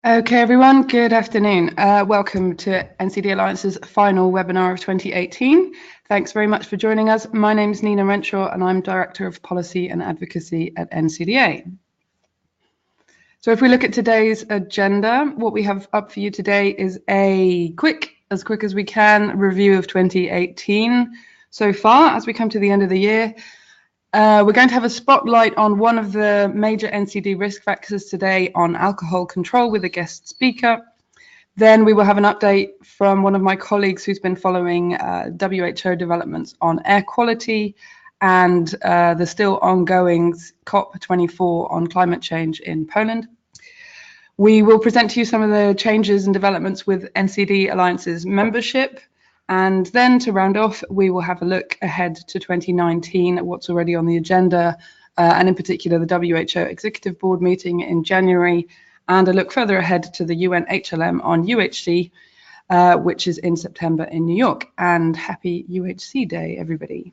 Okay, everyone, good afternoon. Welcome to NCD Alliance's final webinar of 2018. Thanks very much for joining us. My name is Nina Renshaw and I'm Director of Policy and Advocacy at NCDA. So if we look at today's agenda, what we have up for you today is a as quick as we can, review of 2018 so far as we come to the end of the year. We're going to have a spotlight on one of the major NCD risk factors today on alcohol control with a guest speaker. Then we will have an update from one of my colleagues who's been following WHO developments on air quality and the still ongoing COP24 on climate change in Poland. We will present to you some of the changes and developments with NCD Alliance's membership. And then to round off, we will have a look ahead to 2019 at what's already on the agenda, and in particular the WHO Executive Board meeting in January, and a look further ahead to the UN HLM on UHC, which is in September in New York. And happy UHC Day, everybody.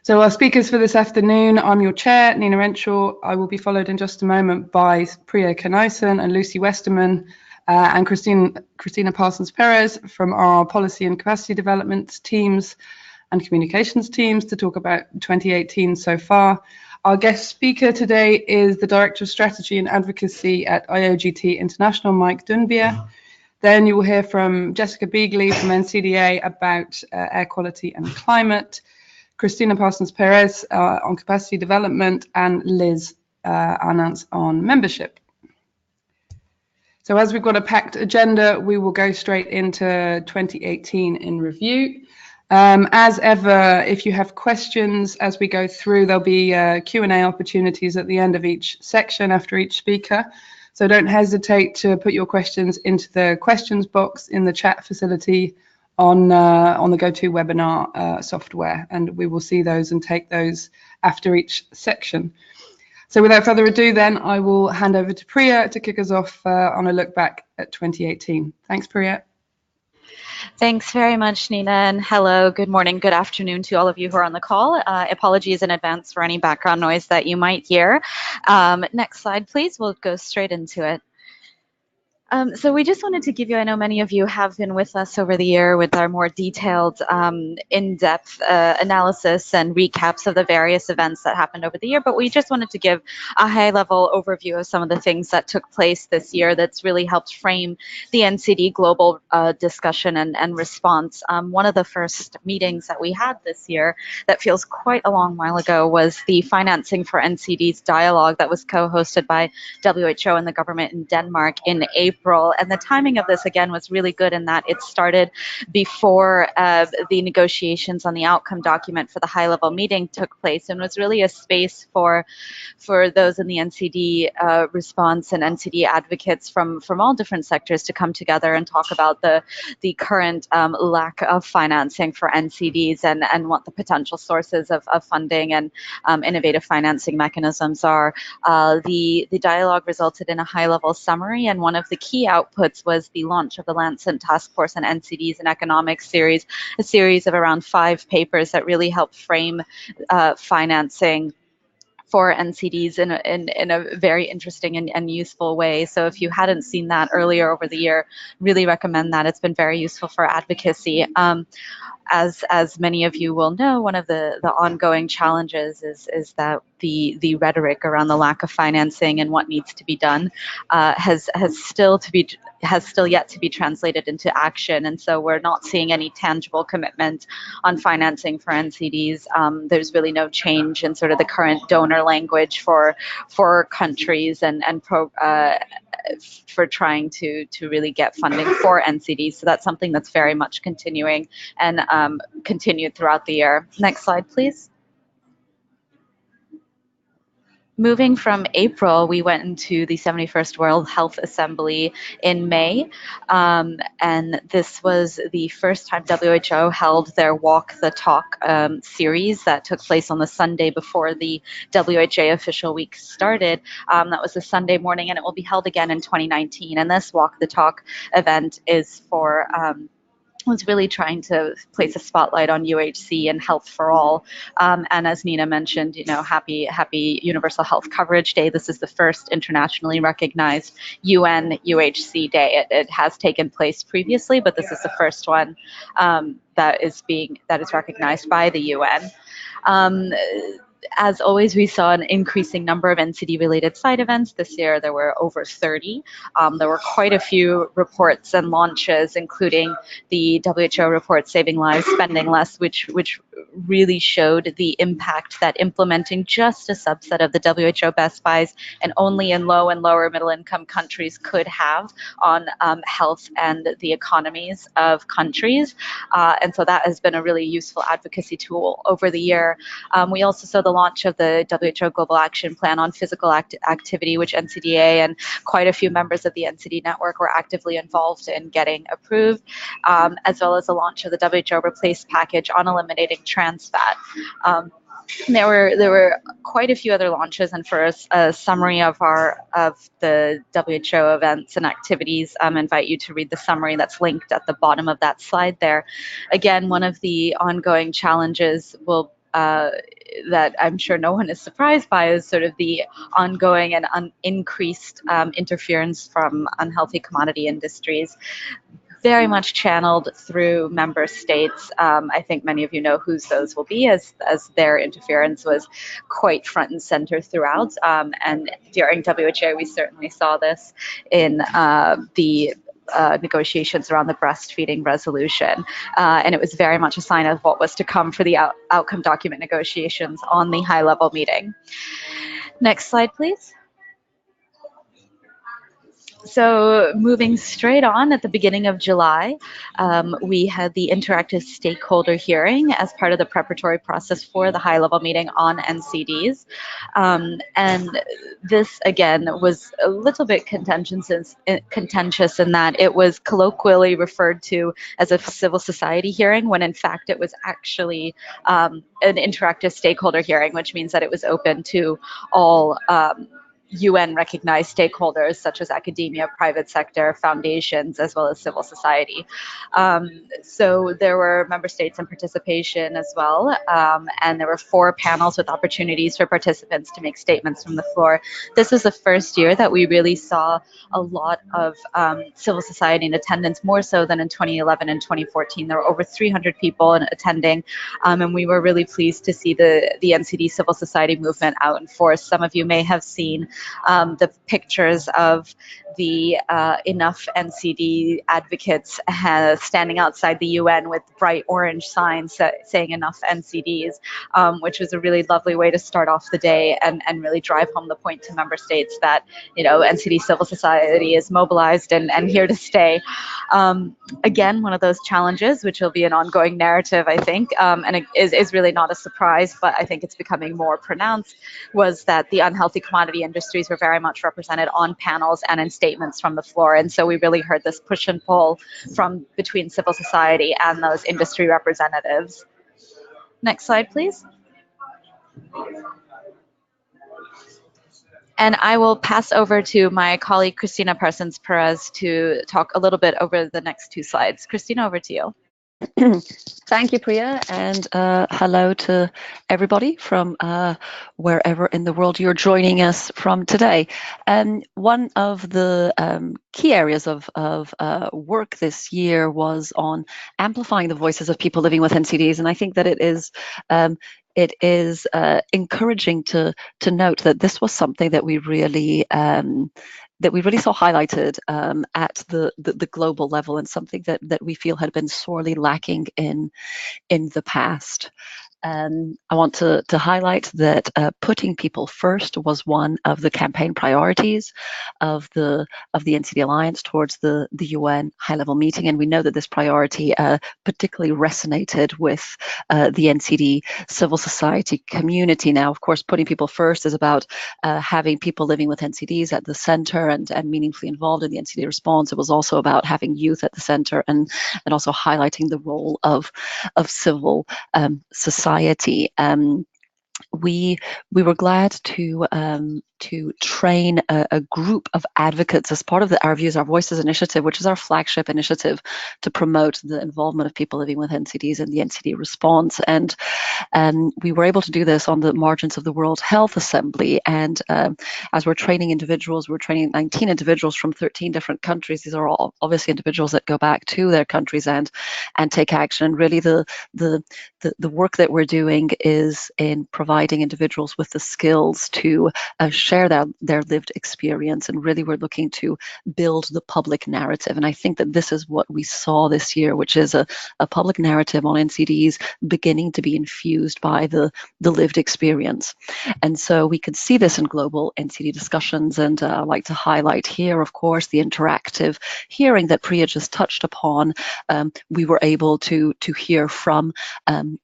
So our speakers for this afternoon, I'm your chair, Nina Renshaw. I will be followed in just a moment by Priya Kanaisen and Lucy Westerman, and Christina Parsons-Perez from our policy and capacity development teams and communications teams to talk about 2018 so far. Our guest speaker today is the Director of Strategy and Advocacy at IOGT International, Mike Dunbier. Then you will hear from Jessica Beagley from NCDA about air quality and climate, Christina Parsons-Perez on capacity development, and Liz Arnance on membership. So as we've got a packed agenda, we will go straight into 2018 in review. As ever, if you have questions as we go through, there'll be Q&A opportunities at the end of each section after each speaker. So don't hesitate to put your questions into the questions box in the chat facility on the GoToWebinar software, and we will see those and take those after each section. So without further ado, then, I will hand over to Priya to kick us off on a look back at 2018. Thanks, Priya. Thanks very much, Nina, and hello, good morning, good afternoon to all of you who are on the call. Apologies in advance for any background noise that you might hear. Next slide, please. We'll go straight into it. So we just wanted to give you, I know many of you have been with us over the year with our more detailed, in-depth analysis and recaps of the various events that happened over the year, but we just wanted to give a high-level overview of some of the things that took place this year that's really helped frame the NCD global discussion and response. One of the first meetings that we had this year that feels quite a long while ago was the Financing for NCDs dialogue that was co-hosted by WHO and the government in Denmark in April. And the timing of this, again, was really good in that it started before the negotiations on the outcome document for the high-level meeting took place, and was really a space for those in the NCD response and NCD advocates from all different sectors to come together and talk about the current lack of financing for NCDs and what the potential sources of funding and innovative financing mechanisms are. The dialogue resulted in a high-level summary, and one of the key outputs was the launch of the Lancet Task Force on NCDs and Economics series, a series of around 5 papers that really help frame financing for NCDs in a very interesting and useful way. So if you hadn't seen that earlier over the year, really recommend that. It's been very useful for advocacy. As many of you will know, one of the ongoing challenges is that the rhetoric around the lack of financing and what needs to be done has still yet to be translated into action, and so we're not seeing any tangible commitment on financing for NCDs. There's really no change in sort of the current donor language for countries and for trying to really get funding for NCDs. So that's something that's very much continuing and continued throughout the year. Next slide, please. Moving from April, we went into the 71st World Health Assembly in May, and this was the first time WHO held their Walk the Talk series that took place on the Sunday before the WHO official week started. That was a Sunday morning, and it will be held again in 2019. And this Walk the Talk event is for was really trying to place a spotlight on UHC and health for all. And as Nina mentioned, happy Universal Health Coverage Day. This is the first internationally recognized UN UHC Day. It has taken place previously, but this is the first one that is recognized by the UN. As always, we saw an increasing number of NCD-related side events. This year, there were over 30. There were quite a few reports and launches, including the WHO report, Saving Lives, Spending Less, which really showed the impact that implementing just a subset of the WHO best buys and only in low and lower middle income countries could have on health and the economies of countries. And so that has been a really useful advocacy tool over the year. We also saw the launch of the WHO Global Action Plan on Physical Activity, which NCDA and quite a few members of the NCD network were actively involved in getting approved, as well as the launch of the WHO Replace package on eliminating trans fat. There were quite a few other launches, and for a summary of the WHO events and activities, I invite you to read the summary that's linked at the bottom of that slide there. Again, one of the ongoing challenges that I'm sure no one is surprised by is sort of the ongoing and increased interference from unhealthy commodity industries, very much channeled through member states. I think many of you know whose those will be, as their interference was quite front and center throughout. And during WHA, we certainly saw this in the negotiations around the breastfeeding resolution. And it was very much a sign of what was to come for the outcome document negotiations on the high-level meeting. Next slide, please. So moving straight on, at the beginning of July, we had the interactive stakeholder hearing as part of the preparatory process for the high-level meeting on NCDs. And this, again, was a little bit contentious in that it was colloquially referred to as a civil society hearing, when in fact it was actually an interactive stakeholder hearing, which means that it was open to all UN recognized stakeholders such as academia, private sector, foundations, as well as civil society. So there were member states in participation as well, and there were 4 panels with opportunities for participants to make statements from the floor. This was the first year that we really saw a lot of civil society in attendance, more so than in 2011 and 2014. There were over 300 people attending, and we were really pleased to see the NCD civil society movement out in force. Some of you may have seen the pictures of the Enough NCD advocates standing outside the UN with bright orange signs saying Enough NCDs, which was a really lovely way to start off the day and really drive home the point to member states that, NCD civil society is mobilized and here to stay. Again, one of those challenges, which will be an ongoing narrative, I think, and it is really not a surprise, but I think it's becoming more pronounced, was that the unhealthy commodity industries were very much represented on panels and in statements from the floor. And so we really heard this push and pull from between civil society and those industry representatives. Next slide, please. And I will pass over to my colleague, Christina Parsons-Perez, to talk a little bit over the next 2 slides. Christina, over to you. Thank you, Priya, and hello to everybody from wherever in the world you're joining us from today. One of the key areas of work this year was on amplifying the voices of people living with NCDs, and I think that it is encouraging to note that this was something that we really saw highlighted at the global level, and something that we feel had been sorely lacking in the past. I want to highlight that putting people first was one of the campaign priorities of the NCD Alliance towards the UN high-level meeting, and we know that this priority particularly resonated with the NCD civil society community. Now, of course, putting people first is about having people living with NCDs at the center and meaningfully involved in the NCD response. It was also about having youth at the center and also highlighting the role of civil society. we were glad to train a group of advocates as part of Our Views, Our Voices initiative, which is our flagship initiative to promote the involvement of people living with NCDs in the NCD response. And we were able to do this on the margins of the World Health Assembly. And as we're training individuals, we're training 19 individuals from 13 different countries. These are all obviously individuals that go back to their countries and take action. Really, the work that we're doing is in providing individuals with the skills to share their lived experience, and really we're looking to build the public narrative. And I think that this is what we saw this year, which is a public narrative on NCDs beginning to be infused by the lived experience. And so we could see this in global NCD discussions, and I'd like to highlight here, of course, the interactive hearing that Priya just touched upon. We were able to hear from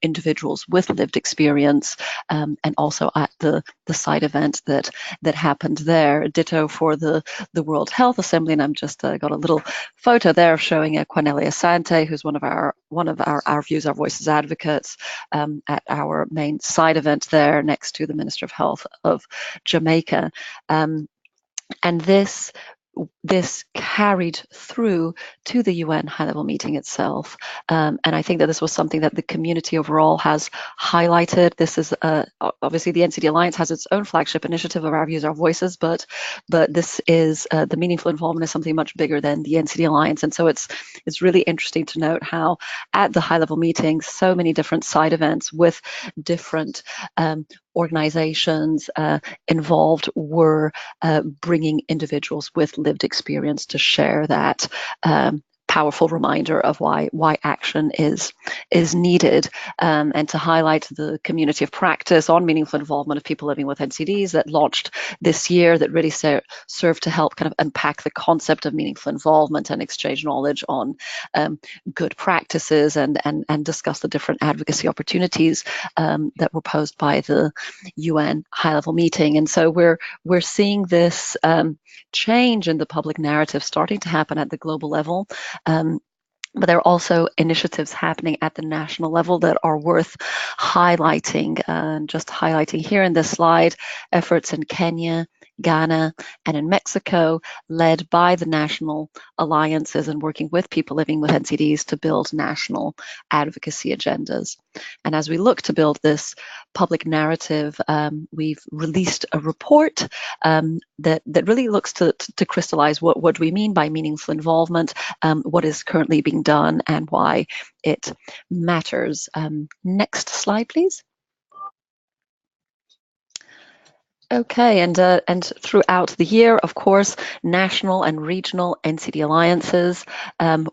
individuals with lived experience, and also at the side event that happened there. Ditto for the World Health Assembly, and I'm just got a little photo there showing Quanelia Sante, who's one of our Views, Our Voices advocates, at our main side event there next to the Minister of Health of Jamaica. And this carried through to the UN high-level meeting itself. And I think that this was something that the community overall has highlighted. This is obviously the NCD Alliance has its own flagship initiative of Our Views, Our Voices, but this is the meaningful involvement is something much bigger than the NCD Alliance. And so it's really interesting to note how at the high-level meeting, so many different side events with different organizations involved were bringing individuals with lived experience to share that powerful reminder of why action is needed, and to highlight the community of practice on meaningful involvement of people living with NCDs that launched this year, that really served to help kind of unpack the concept of meaningful involvement and exchange knowledge on good practices, and discuss the different advocacy opportunities that were posed by the UN high-level meeting. And so we're seeing this change in the public narrative starting to happen at the global level. But there are also initiatives happening at the national level that are worth highlighting. Just highlighting here in this slide, efforts in Kenya, Ghana, and in Mexico, led by the national alliances and working with people living with NCDs to build national advocacy agendas. And as we look to build this public narrative, we've released a report that really looks to crystallize what do we mean by meaningful involvement, what is currently being done, and why it matters. Next slide, please. Okay, and throughout the year, of course, national and regional NCD alliances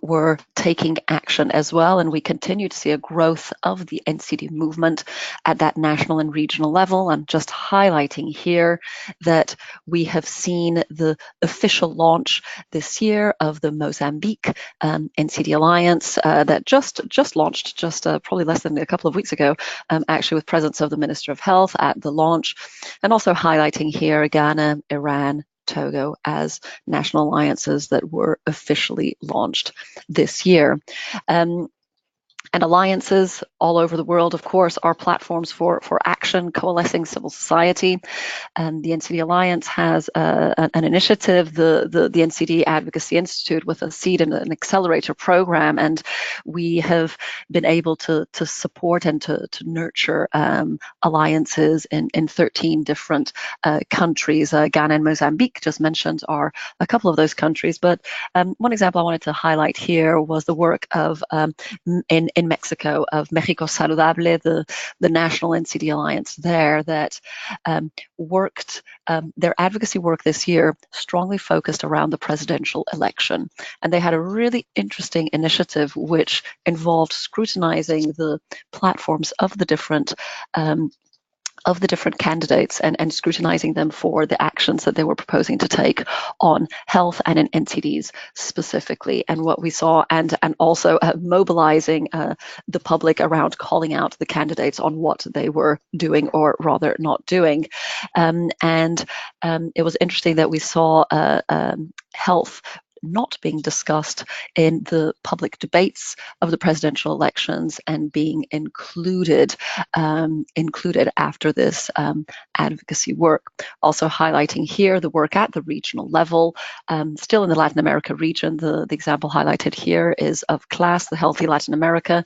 were taking action as well, and we continue to see a growth of the NCD movement at that national and regional level. I'm just highlighting here that we have seen the official launch this year of the Mozambique NCD Alliance that just launched probably less than a couple of weeks ago, actually with presence of the Minister of Health at the launch, and also highlighting here Ghana, Iran, Togo as national alliances that were officially launched this year. And alliances all over the world, of course, are platforms for action, coalescing civil society. And the NCD Alliance has an initiative, the NCD Advocacy Institute, with a seed and an accelerator program. And we have been able to support and to nurture alliances in 13 different countries. Ghana and Mozambique, just mentioned, are a couple of those countries. But one example I wanted to highlight here was the work of in Mexico, of México Saludable, the national NCD alliance there, that worked, their advocacy work this year strongly focused around the presidential election. And they had a really interesting initiative which involved scrutinizing the platforms of the different candidates and scrutinizing them for the actions that they were proposing to take on health and in NCDs specifically. And what we saw, and also mobilizing the public around calling out the candidates on what they were doing or rather not doing. And it was interesting that we saw health not being discussed in the public debates of the presidential elections and being included after this advocacy work. Also highlighting here the work at the regional level, still in the Latin America region. The example highlighted here is of CLAS, the Healthy Latin America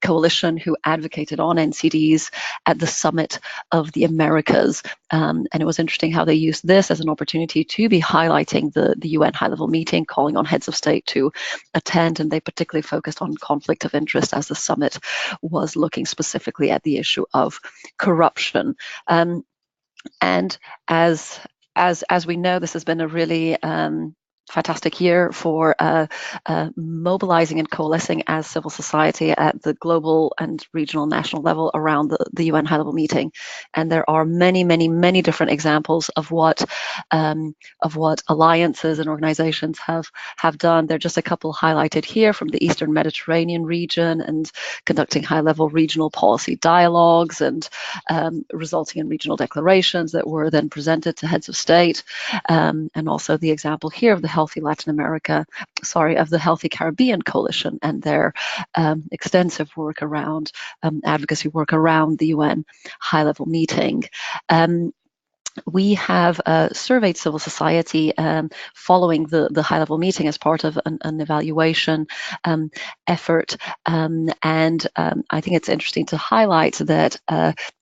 Coalition, who advocated on NCDs at the Summit of the Americas. And it was interesting how they used this as an opportunity to be highlighting the UN high-level meeting, calling on heads of state to attend, and they particularly focused on conflict of interest as the summit was looking specifically at the issue of corruption. And as we know, this has been a really fantastic year for mobilizing and coalescing as civil society at the global and regional national level around the UN high-level meeting. And there are many different examples of what alliances and organizations have done. There are just a couple highlighted here from the Eastern Mediterranean region, and conducting high-level regional policy dialogues and resulting in regional declarations that were then presented to heads of state. And also the example here of the Healthy Caribbean Coalition and their extensive work around advocacy work around the UN high-level meeting. We have surveyed civil society following the high-level meeting as part of an evaluation effort, and I think it's interesting to highlight that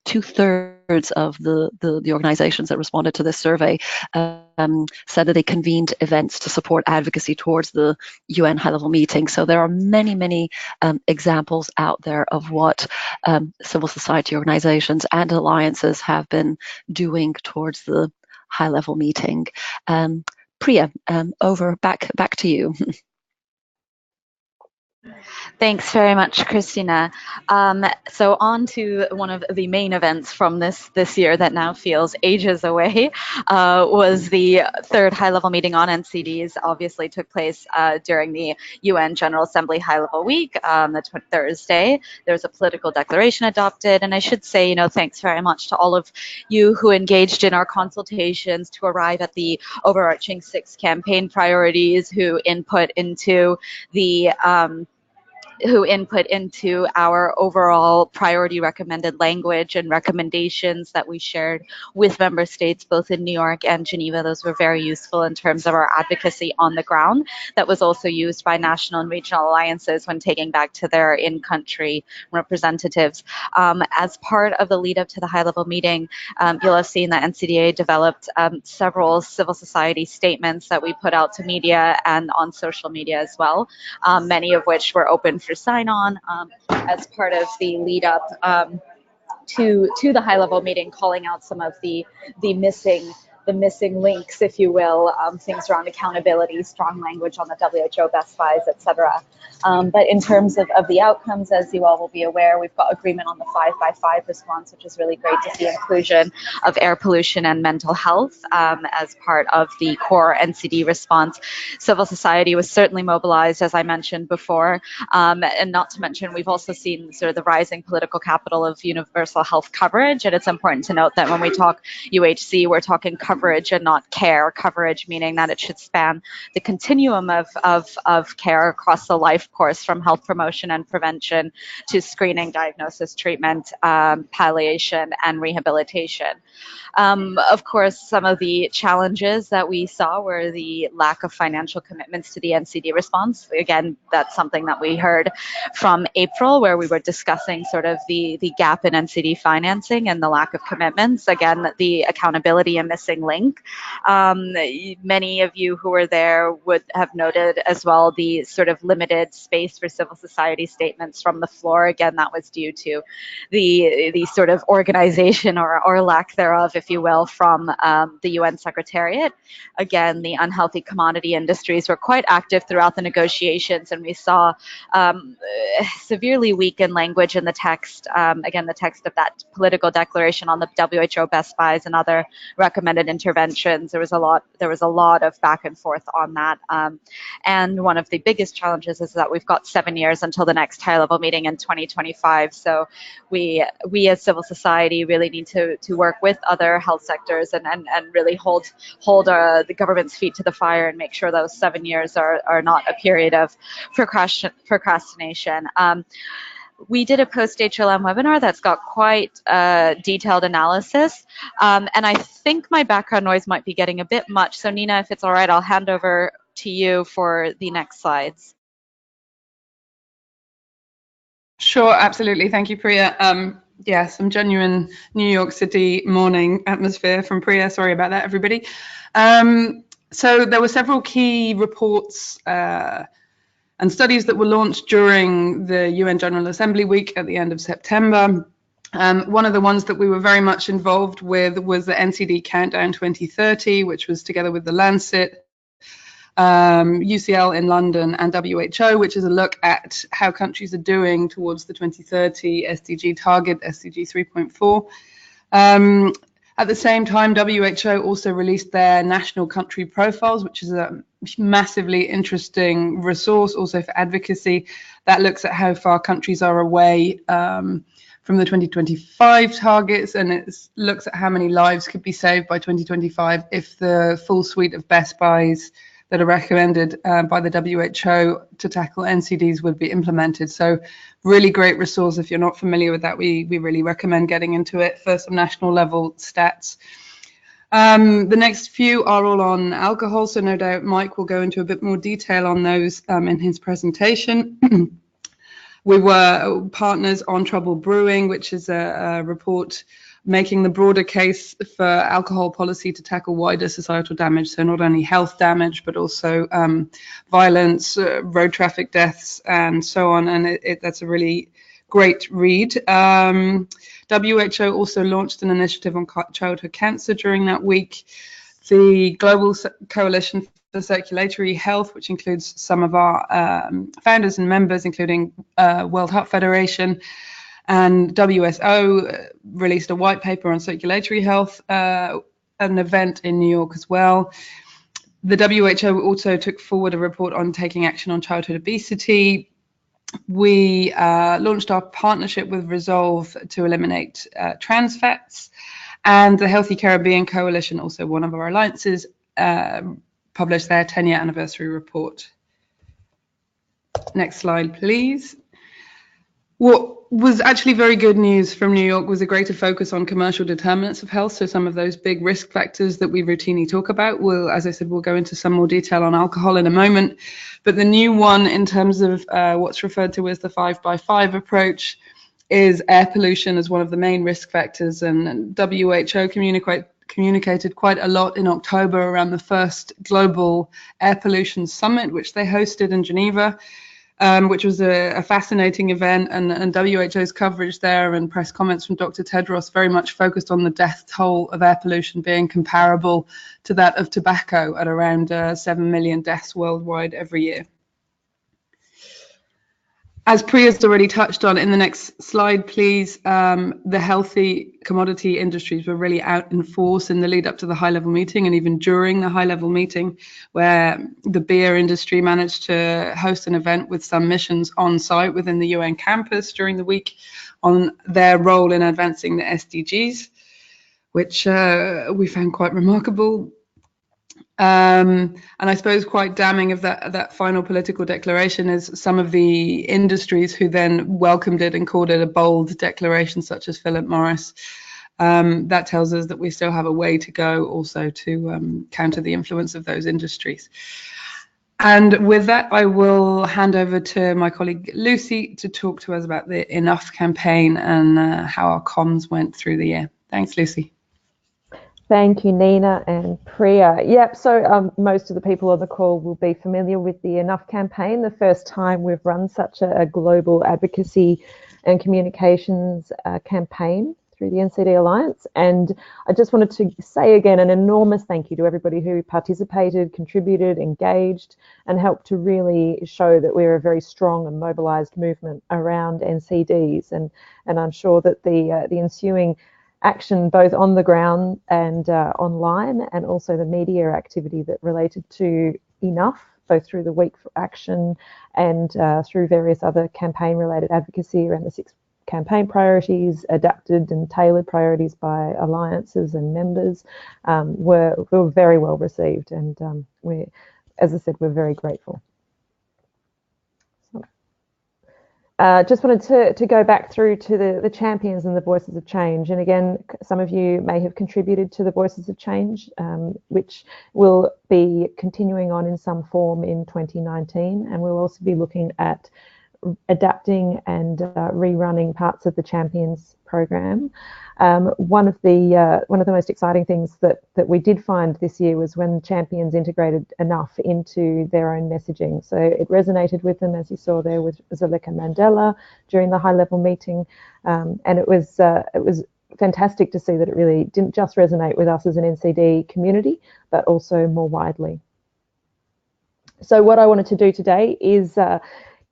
2/3 of the organizations that responded to this survey said that they convened events to support advocacy towards the UN high-level meeting. So there are many examples out there of what civil society organizations and alliances have been doing towards the high-level meeting. Priya, back to you. Thanks very much, Christina. So on to one of the main events from this year that now feels ages away, was the third high-level meeting on NCDs. Obviously took place during the UN General Assembly High-Level Week, the Thursday. There was a political declaration adopted, and I should say, thanks very much to all of you who engaged in our consultations to arrive at the overarching 6 campaign priorities, who input into our overall priority recommended language and recommendations that we shared with member states, both in New York and Geneva. Those were very useful in terms of our advocacy on the ground. That was also used by national and regional alliances when taking back to their in-country representatives. As part of the lead up to the high-level meeting, you'll have seen that NCDA developed several civil society statements that we put out to media and on social media as well, many of which were open for sign on as part of the lead up to the high-level meeting, calling out some of the missing links, if you will, things around accountability, strong language on the WHO best buys, etc. But in terms of the outcomes, as you all will be aware, we've got agreement on the 5x5 response, which is really great to see inclusion of air pollution and mental health as part of the core NCD response. Civil society was certainly mobilized, as I mentioned before, and not to mention we've also seen sort of the rising political capital of universal health coverage, and it's important to note that when we talk UHC, we're talking coverage and not care. Coverage meaning that it should span the continuum of care across the life course, from health promotion and prevention to screening, diagnosis, treatment, palliation, and rehabilitation. Of course, some of the challenges that we saw were the lack of financial commitments to the NCD response. Again, that's something that we heard from April, where we were discussing sort of the gap in NCD financing and the lack of commitments. Again, the accountability and missing link. Many of you who were there would have noted as well the sort of limited space for civil society statements from the floor. Again, that was due to the sort of organization or lack thereof, if you will, from the UN Secretariat. Again, the unhealthy commodity industries were quite active throughout the negotiations, and we saw severely weakened language in the text. Again, the text of that political declaration on the WHO best buys and other recommended interventions. There was a lot of back and forth on that. And one of the biggest challenges is that we've got 7 years until the next high-level meeting in 2025. So we as civil society really need to work with other health sectors and really hold the government's feet to the fire and make sure those 7 years are not a period of procrastination. We did a post-HLM webinar that's got quite detailed analysis, and I think my background noise might be getting a bit much. So Nina, if it's all right, I'll hand over to you for the next slides. Sure, absolutely. Thank you, Priya. Yeah, some genuine New York City morning atmosphere from Priya. Sorry about that, everybody. So there were several key reports and studies that were launched during the UN General Assembly week at the end of September. One of the ones that we were very much involved with was the NCD Countdown 2030, which was together with the Lancet, UCL in London, and WHO, which is a look at how countries are doing towards the 2030 SDG target, SDG 3.4. At the same time, WHO also released their national country profiles, which is a massively interesting resource also for advocacy that looks at how far countries are away from the 2025 targets, and it looks at how many lives could be saved by 2025 if the full suite of best buys that are recommended by the WHO to tackle NCDs would be implemented. So really great resource. If you're not familiar with that, we really recommend getting into it for some national level stats. The next few are all on alcohol, so no doubt Mike will go into a bit more detail on those in his presentation. We were partners on Trouble Brewing, which is a report making the broader case for alcohol policy to tackle wider societal damage, so not only health damage, but also violence, road traffic deaths, and so on. And that's a really great read. WHO also launched an initiative on childhood cancer during that week. The Global Coalition for Circulatory Health, which includes some of our founders and members, including World Heart Federation, and WSO released a white paper on circulatory health, an event in New York as well. The WHO also took forward a report on taking action on childhood obesity. We launched our partnership with Resolve to eliminate trans fats, and the Healthy Caribbean Coalition, also one of our alliances, published their 10-year anniversary report. Next slide, please. What was actually very good news from New York was a greater focus on commercial determinants of health. So some of those big risk factors that we routinely talk about, as I said, we'll go into some more detail on alcohol in a moment. But the new one in terms of what's referred to as the 5x5 approach is air pollution as one of the main risk factors. And WHO communicated quite a lot in October around the first global air pollution summit, which they hosted in Geneva. Which was a fascinating event, and WHO's coverage there and press comments from Dr. Tedros very much focused on the death toll of air pollution being comparable to that of tobacco at around 7 million deaths worldwide every year. As Priya's already touched on, in the next slide, please, the healthy commodity industries were really out in force in the lead up to the high-level meeting and even during the high-level meeting, where the beer industry managed to host an event with some missions on site within the UN campus during the week on their role in advancing the SDGs, which we found quite remarkable. And I suppose quite damning of that final political declaration is some of the industries who then welcomed it and called it a bold declaration, such as Philip Morris. That tells us that we still have a way to go also to counter the influence of those industries. And with that, I will hand over to my colleague Lucy to talk to us about the Enough campaign and how our comms went through the year. Thanks, Lucy. Thank you, Nina and Priya. Yep, so most of the people on the call will be familiar with the Enough campaign, the first time we've run such a global advocacy and communications campaign through the NCD Alliance. And I just wanted to say again an enormous thank you to everybody who participated, contributed, engaged, and helped to really show that we're a very strong and mobilised movement around NCDs. And I'm sure that the ensuing action both on the ground and online, and also the media activity that related to Enough, both through the Week for Action and through various other campaign-related advocacy around the 6 campaign priorities, adapted and tailored priorities by alliances and members, were very well received, and as I said, we're very grateful. Just wanted to go back through to the champions and the voices of change. And again, some of you may have contributed to the voices of change, which will be continuing on in some form in 2019. And we'll also be looking at adapting and rerunning parts of the Champions program. One of the most exciting things that we did find this year was when Champions integrated Enough into their own messaging. So it resonated with them, as you saw there with Zuleka Mandela during the HighLevel meeting, and it was fantastic to see that it really didn't just resonate with us as an NCD community, but also more widely. So what I wanted to do today is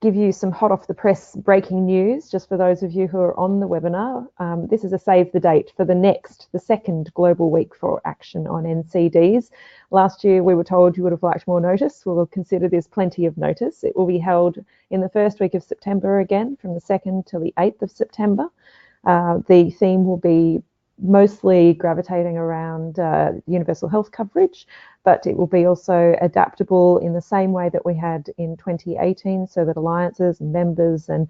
give you some hot off the press breaking news, just for those of you who are on the webinar. This is a save the date for the second Global Week for Action on NCDs. Last year we were told you would have liked more notice. We'll consider this plenty of notice. It will be held in the first week of September again, from the 2nd till the 8th of September. The theme will be mostly gravitating around universal health coverage, but it will be also adaptable in the same way that we had in 2018, so that alliances and members and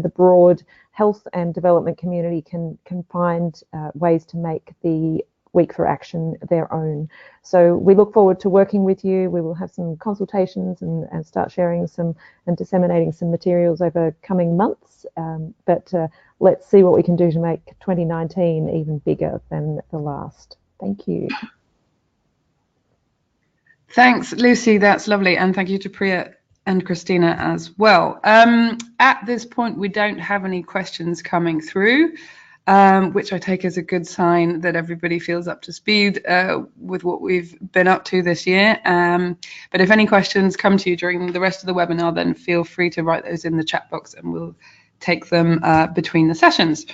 the broad health and development community can find ways to make the Week for Action their own. So we look forward to working with you. We will have some consultations and start sharing some and disseminating some materials over coming months, but let's see what we can do to make 2019 even bigger than the last. Thank you. Thanks, Lucy. That's lovely. And thank you to Priya and Christina as well. At this point, we don't have any questions coming through, which I take as a good sign that everybody feels up to speed with what we've been up to this year. But if any questions come to you during the rest of the webinar, then feel free to write those in the chat box and we'll take them between the sessions.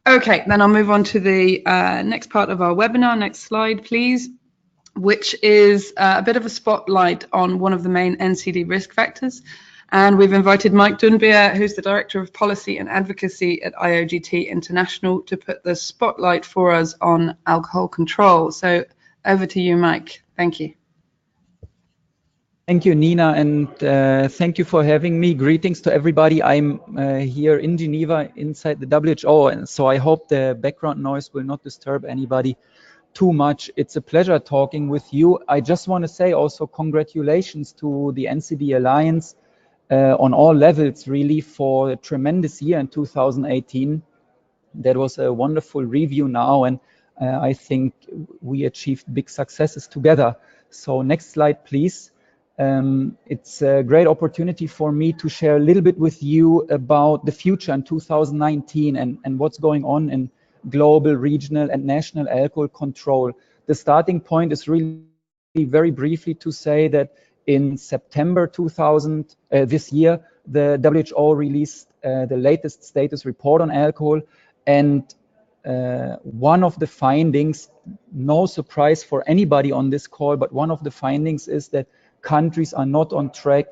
Okay, then I'll move on to the next part of our webinar. Next slide, please, which is a bit of a spotlight on one of the main NCD risk factors. And we've invited Mike Dunbier, who's the Director of Policy and Advocacy at IOGT International, to put the spotlight for us on alcohol control. So over to you, Mike. Thank you. Thank you, Nina, and thank you for having me. Greetings to everybody. I'm here in Geneva inside the WHO, and so I hope the background noise will not disturb anybody too much. It's a pleasure talking with you. I just want to say also congratulations to the NCD Alliance on all levels, really, for a tremendous year in 2018. That was a wonderful review now, and I think we achieved big successes together. So next slide, please. It's a great opportunity for me to share a little bit with you about the future in 2019 and what's going on in global, regional, and national alcohol control. The starting point is really very briefly to say that in September this year, the WHO released the latest status report on alcohol, and one of the findings, no surprise for anybody on this call, but one of the findings is that countries are not on track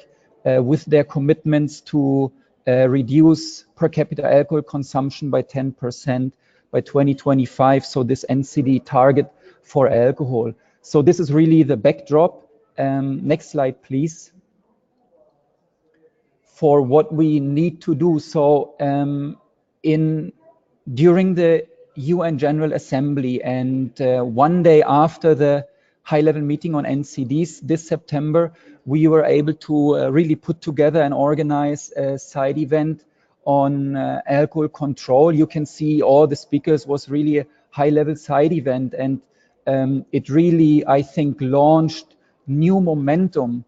with their commitments to reduce per capita alcohol consumption by 10% by 2025, so this NCD target for alcohol. So this is really the backdrop. Next slide, please. For what we need to do. So during the UN General Assembly and one day after the high-level meeting on NCDs this September, we were able to really put together and organize a side event on alcohol control. You can see all the speakers was really a high-level side event, and it really, I think, launched new momentum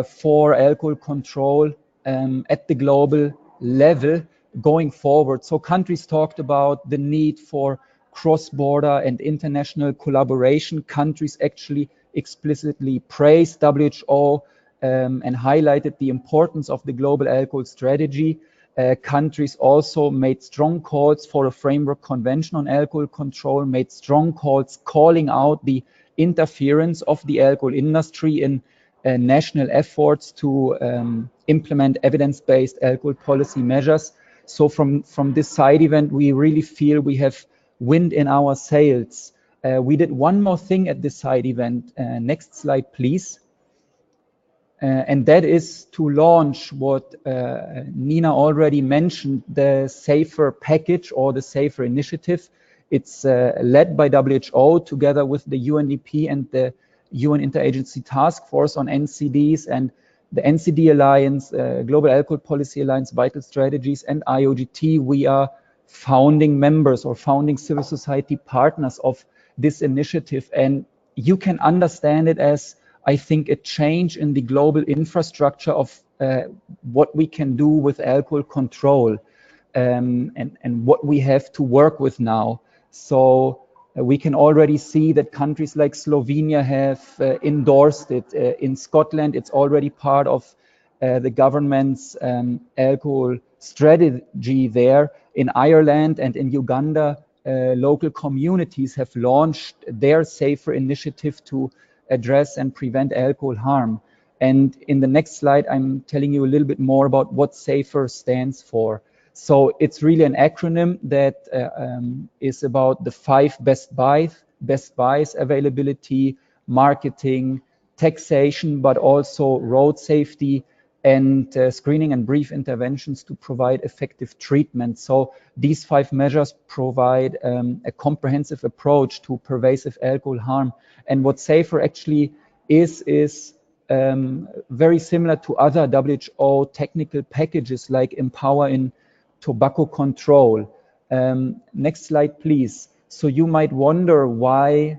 for alcohol control at the global level going forward. So countries talked about the need for cross-border and international collaboration. Countries actually explicitly praised WHO and highlighted the importance of the global alcohol strategy. countries also made strong calls for a framework convention on alcohol control, made strong calls calling out the interference of the alcohol industry in national efforts to implement evidence-based alcohol policy measures. So from this side event, we really feel we have wind in our sails. We did one more thing at this side event. Next slide, please. And that is to launch what Nina already mentioned, the SAFER package or the SAFER initiative. It's led by WHO together with the UNDP and the UN Interagency Task Force on NCDs and the NCD Alliance, Global Alcohol Policy Alliance, Vital Strategies, and IOGT. We are founding members or founding civil society partners of this initiative. And you can understand it as, I think, a change in the global infrastructure of what we can do with alcohol control and what we have to work with now. So we can already see that countries like Slovenia have endorsed it. In Scotland, it's already part of the government's alcohol strategy there. In Ireland and in Uganda, local communities have launched their SAFER initiative to address and prevent alcohol harm. And in the next slide, I'm telling you a little bit more about what SAFER stands for. So it's really an acronym that is about the 5 best buys: availability, marketing, taxation, but also road safety and screening and brief interventions to provide effective treatment. So these 5 measures provide a comprehensive approach to pervasive alcohol harm. And what SAFER actually is very similar to other WHO technical packages like Empower in tobacco control. Next slide, please. So you might wonder what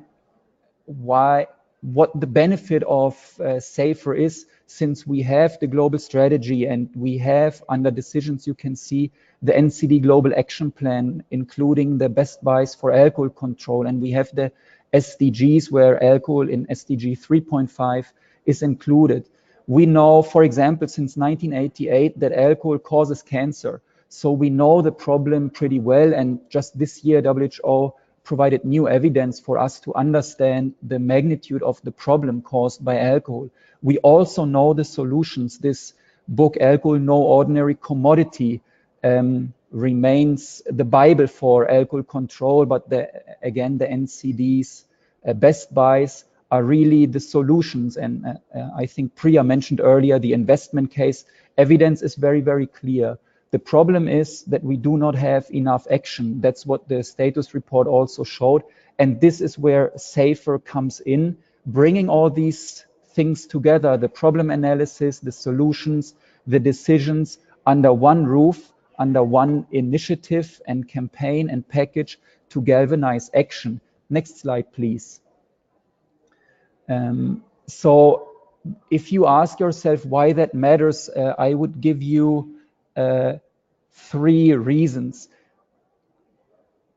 the benefit of SAFER is, since we have the global strategy and we have under decisions, you can see the NCD Global Action Plan, including the best buys for alcohol control. And we have the SDGs where alcohol in SDG 3.5 is included. We know, for example, since 1988 that alcohol causes cancer. So we know the problem pretty well. And just this year, WHO provided new evidence for us to understand the magnitude of the problem caused by alcohol. We also know the solutions. This book, Alcohol, No Ordinary Commodity, remains the Bible for alcohol control, but again, the NCD's best buys are really the solutions. And I think Priya mentioned earlier the investment case. Evidence is very, very clear. The problem is that we do not have enough action. That's what the status report also showed. And this is where SAFER comes in, bringing all these things together, the problem analysis, the solutions, the decisions under one roof, under one initiative and campaign and package to galvanize action. Next slide, please. So if you ask yourself why that matters, I would give you 3 reasons.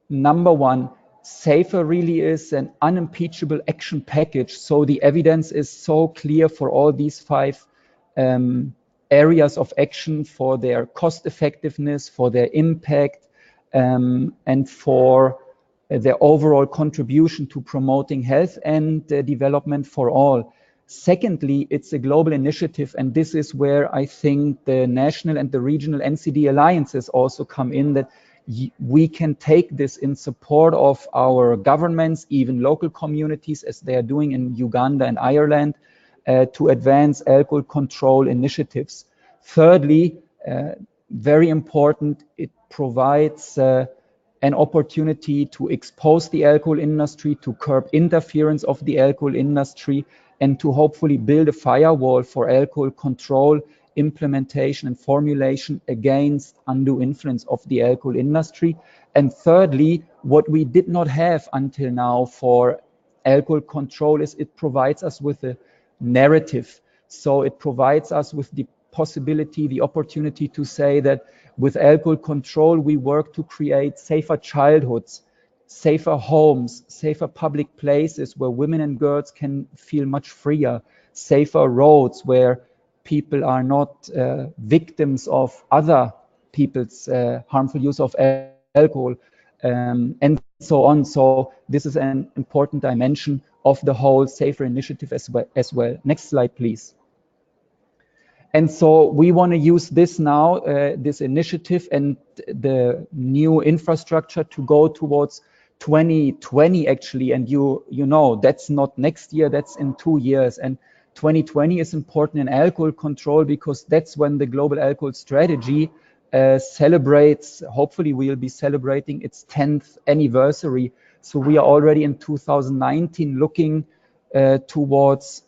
Number 1, SAFER really is an unimpeachable action package. So the evidence is so clear for all these 5 areas of action, for their cost effectiveness, for their impact, and for their overall contribution to promoting health and development for all. Secondly, it's a global initiative, and this is where I think the national and the regional NCD alliances also come in, that we can take this in support of our governments, even local communities, as they are doing in Uganda and Ireland, to advance alcohol control initiatives. Thirdly, very important, it provides an opportunity to expose the alcohol industry, to curb interference of the alcohol industry, and to hopefully build a firewall for alcohol control, implementation and formulation against undue influence of the alcohol industry. And thirdly, what we did not have until now for alcohol control is it provides us with a narrative. So it provides us with the possibility, the opportunity to say that with alcohol control, we work to create safer childhoods, safer homes, safer public places where women and girls can feel much freer, safer roads where people are not victims of other people's harmful use of alcohol, and so on. So this is an important dimension of the whole SAFER initiative as well. Next slide, please. And so we want to use this now, this initiative and the new infrastructure to go towards 2020 actually. And you know, that's not next year, that's in 2 years. And 2020 is important in alcohol control because that's when the global alcohol strategy celebrates, hopefully we'll be celebrating its 10th anniversary. So we are already in 2019 looking towards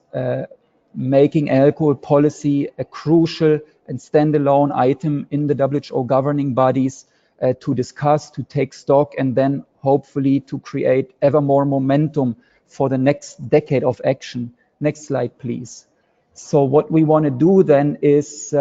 making alcohol policy a crucial and standalone item in the WHO governing bodies to discuss, to take stock, and then hopefully to create ever more momentum for the next decade of action. Next slide, please. So what we want to do then is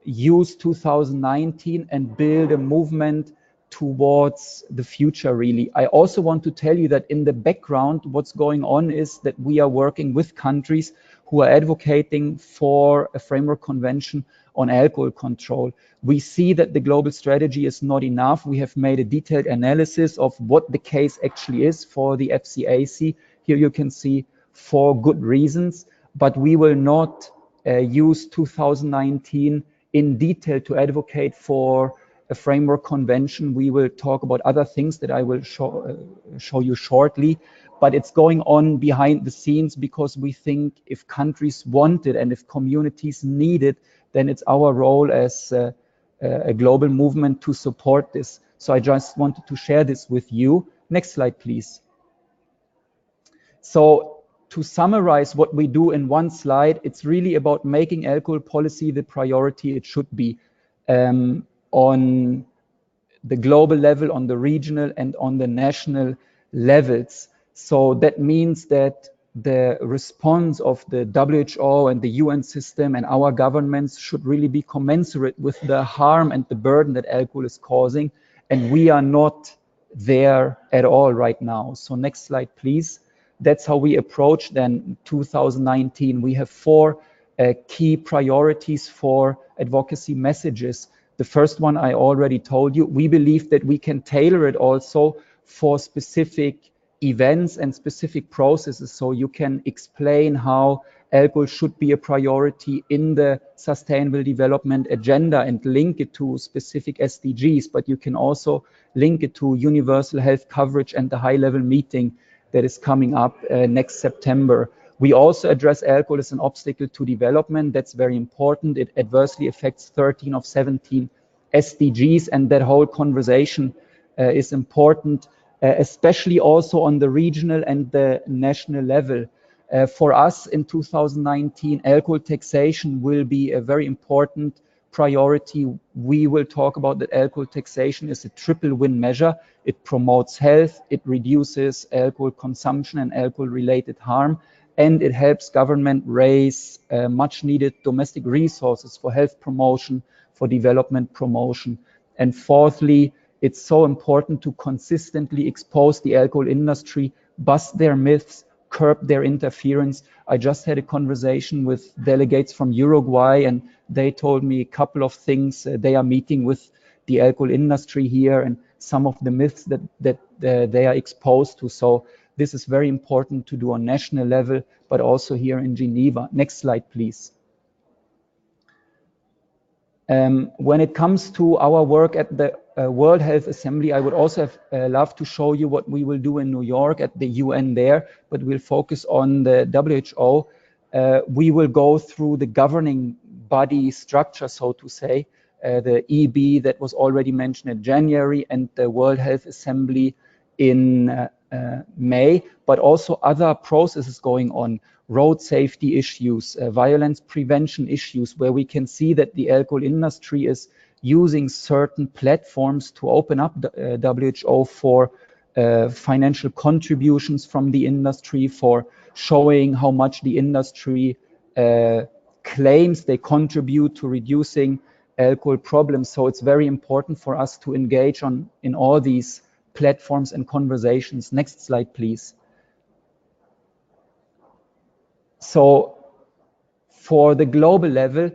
use 2019 and build a movement towards the future, really. I also want to tell you that in the background, what's going on is that we are working with countries who are advocating for a framework convention on alcohol control. We see that the global strategy is not enough. We have made a detailed analysis of what the case actually is for the FCAC. Here you can see 4 good reasons, but we will not use 2019 in detail to advocate for a framework convention. We will talk about other things that I will show you shortly, but it's going on behind the scenes because we think if countries want it and if communities need it, then it's our role as a global movement to support this. So I just wanted to share this with you. Next slide, please. So to summarize what we do in one slide, it's really about making alcohol policy the priority it should be. On the global level, on the regional and on the national levels. So that means that the response of the WHO and the UN system and our governments should really be commensurate with the harm and the burden that alcohol is causing. And we are not there at all right now. So next slide, please. That's how we approach then 2019. We have 4 key priorities for advocacy messages. The first one I already told you. We believe that we can tailor it also for specific events and specific processes. So you can explain how alcohol should be a priority in the Sustainable Development Agenda and link it to specific SDGs, but you can also link it to universal health coverage and the high-level meeting that is coming up next September. We also address alcohol as an obstacle to development. That's very important. It adversely affects 13 of 17 SDGs, and that whole conversation is important, especially also on the regional and the national level. For us in 2019, alcohol taxation will be a very important priority. We will talk about that alcohol taxation is a triple win measure. It promotes health, it reduces alcohol consumption and alcohol-related harm, and it helps government raise much needed domestic resources for health promotion, for development promotion. And fourthly, it's so important to consistently expose the alcohol industry, bust their myths, curb their interference. I just had a conversation with delegates from Uruguay, and they told me a couple of things. They are meeting with the alcohol industry here and some of the myths that they are exposed to. So this is very important to do on national level, but also here in Geneva. Next slide, please. When it comes to our work at the World Health Assembly, I would also have loved to show you what we will do in New York at the UN there, but we'll focus on the WHO. We will go through the governing body structure, so to say, the EB that was already mentioned in January and the World Health Assembly in May, but also other processes going on, road safety issues, violence prevention issues, where we can see that the alcohol industry is using certain platforms to open up the WHO for financial contributions from the industry, for showing how much the industry claims they contribute to reducing alcohol problems. So it's very important for us to engage in all these platforms and conversations. Next slide, please. So for the global level,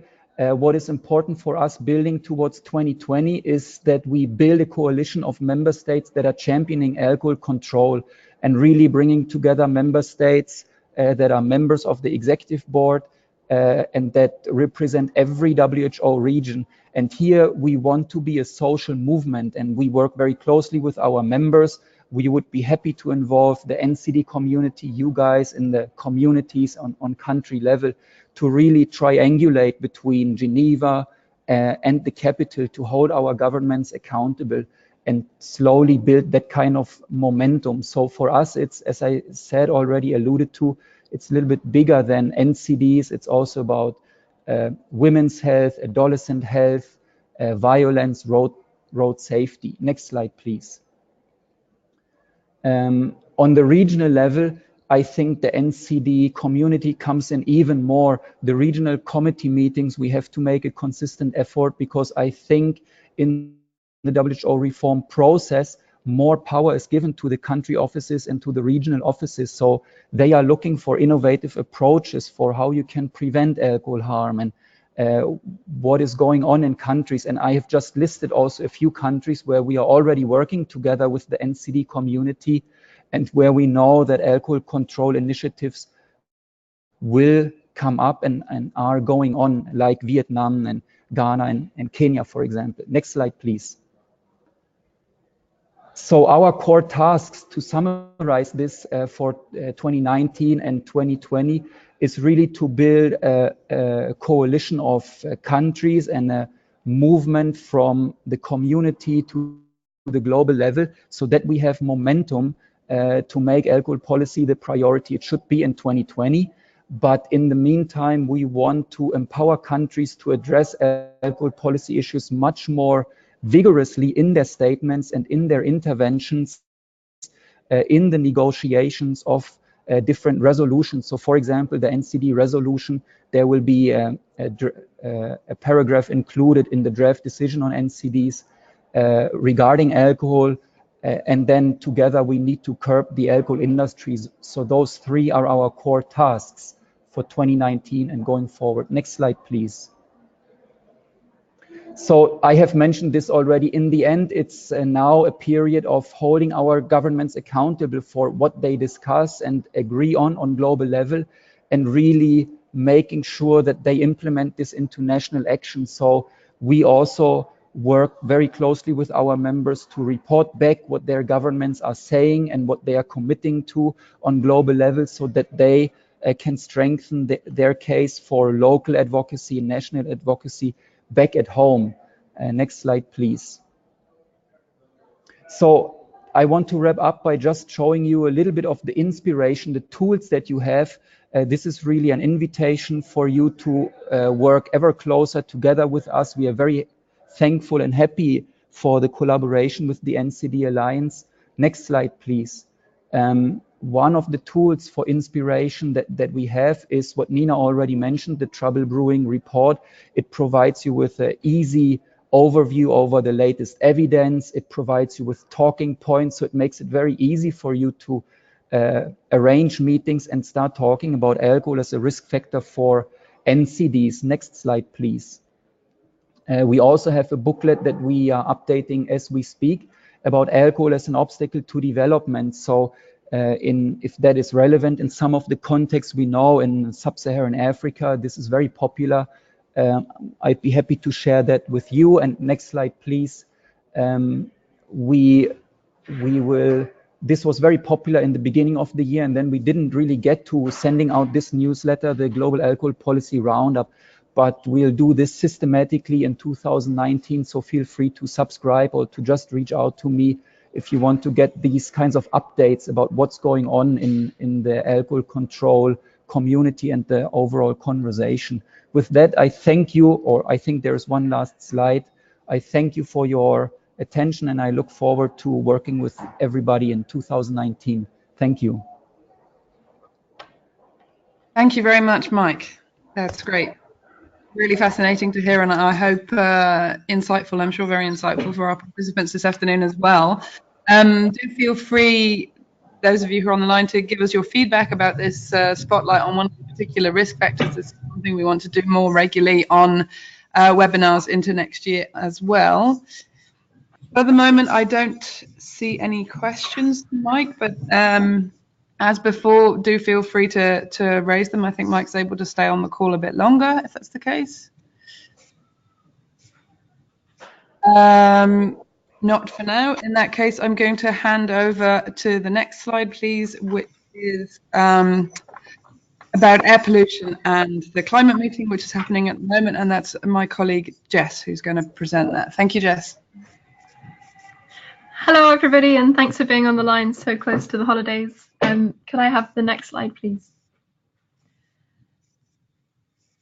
what is important for us building towards 2020 is that we build a coalition of member states that are championing alcohol control and really bringing together member states that are members of the executive board and that represent every WHO region. And here we want to be a social movement, and we work very closely with our members. We would be happy to involve the NCD community, you guys in the communities on country level, to really triangulate between Geneva and the capital to hold our governments accountable and slowly build that kind of momentum. So for us, it's, as I said already, alluded to, it's a little bit bigger than NCDs. It's also about women's health, adolescent health, violence, road safety. Next slide, please. On the regional level, I think the NCD community comes in even more. The regional committee meetings, we have to make a consistent effort, because I think in the WHO reform process, more power is given to the country offices and to the regional offices. So they are looking for innovative approaches for how you can prevent alcohol harm and what is going on in countries. And I have just listed also a few countries where we are already working together with the NCD community and where we know that alcohol control initiatives will come up and are going on, like Vietnam and Ghana and Kenya, for example. Next slide, please. So our core tasks, to summarize this for 2019 and 2020, is really to build a coalition of countries and a movement from the community to the global level, so that we have momentum to make alcohol policy the priority it should be in 2020. But in the meantime, we want to empower countries to address alcohol policy issues much more vigorously in their statements and in their interventions in the negotiations of different resolutions. So for example, the NCD resolution, there will be a paragraph included in the draft decision on NCDs regarding alcohol, and then together we need to curb the alcohol industries. So those three are our core tasks for 2019 and going forward. Next slide, please. So I have mentioned this already. In the end, it's now a period of holding our governments accountable for what they discuss and agree on global level, and really making sure that they implement this into national action. So we also work very closely with our members to report back what their governments are saying and what they are committing to on global level, so that they can strengthen their case for local advocacy and national advocacy back at home. Next slide, please. So I want to wrap up by just showing you a little bit of the inspiration, the tools that you have. This is really an invitation for you to work ever closer together with us. We are very thankful and happy for the collaboration with the NCD Alliance. Next slide, please. One of the tools for inspiration that we have is what Nina already mentioned, the Trouble Brewing report. It provides you with an easy overview over the latest evidence. It provides you with talking points, so it makes it very easy for you to arrange meetings and start talking about alcohol as a risk factor for NCDs. Next slide, please. We also have a booklet that we are updating as we speak about alcohol as an obstacle to development. So if that is relevant in some of the contexts we know in sub-Saharan Africa, this is very popular. I'd be happy to share that with you. And next slide, please. This was very popular in the beginning of the year, and then we didn't really get to sending out this newsletter, the Global Alcohol Policy Roundup, but we'll do this systematically in 2019. So feel free to subscribe or to just reach out to me if you want to get these kinds of updates about what's going on in the alcohol control community and the overall conversation. With that, I thank you, or I think there's one last slide. I thank you for your attention, and I look forward to working with everybody in 2019. Thank you. Thank you very much, Mike. That's great. Really fascinating to hear, and I hope insightful. I'm sure very insightful for our participants this afternoon as well. Do feel free, those of you who are on the line, to give us your feedback about this spotlight on one particular risk factors that's something we want to do more regularly on webinars into next year as well. At the moment, I don't see any questions, Mike, but as before, do feel free to raise them. I think Mike's able to stay on the call a bit longer, if that's the case. Not for now. In that case, I'm going to hand over to the next slide, please, which is about air pollution and the climate meeting, which is happening at the moment. And that's my colleague, Jess, who's going to present that. Thank you, Jess. Hello, everybody, and thanks for being on the line so close to the holidays. Could I have the next slide, please?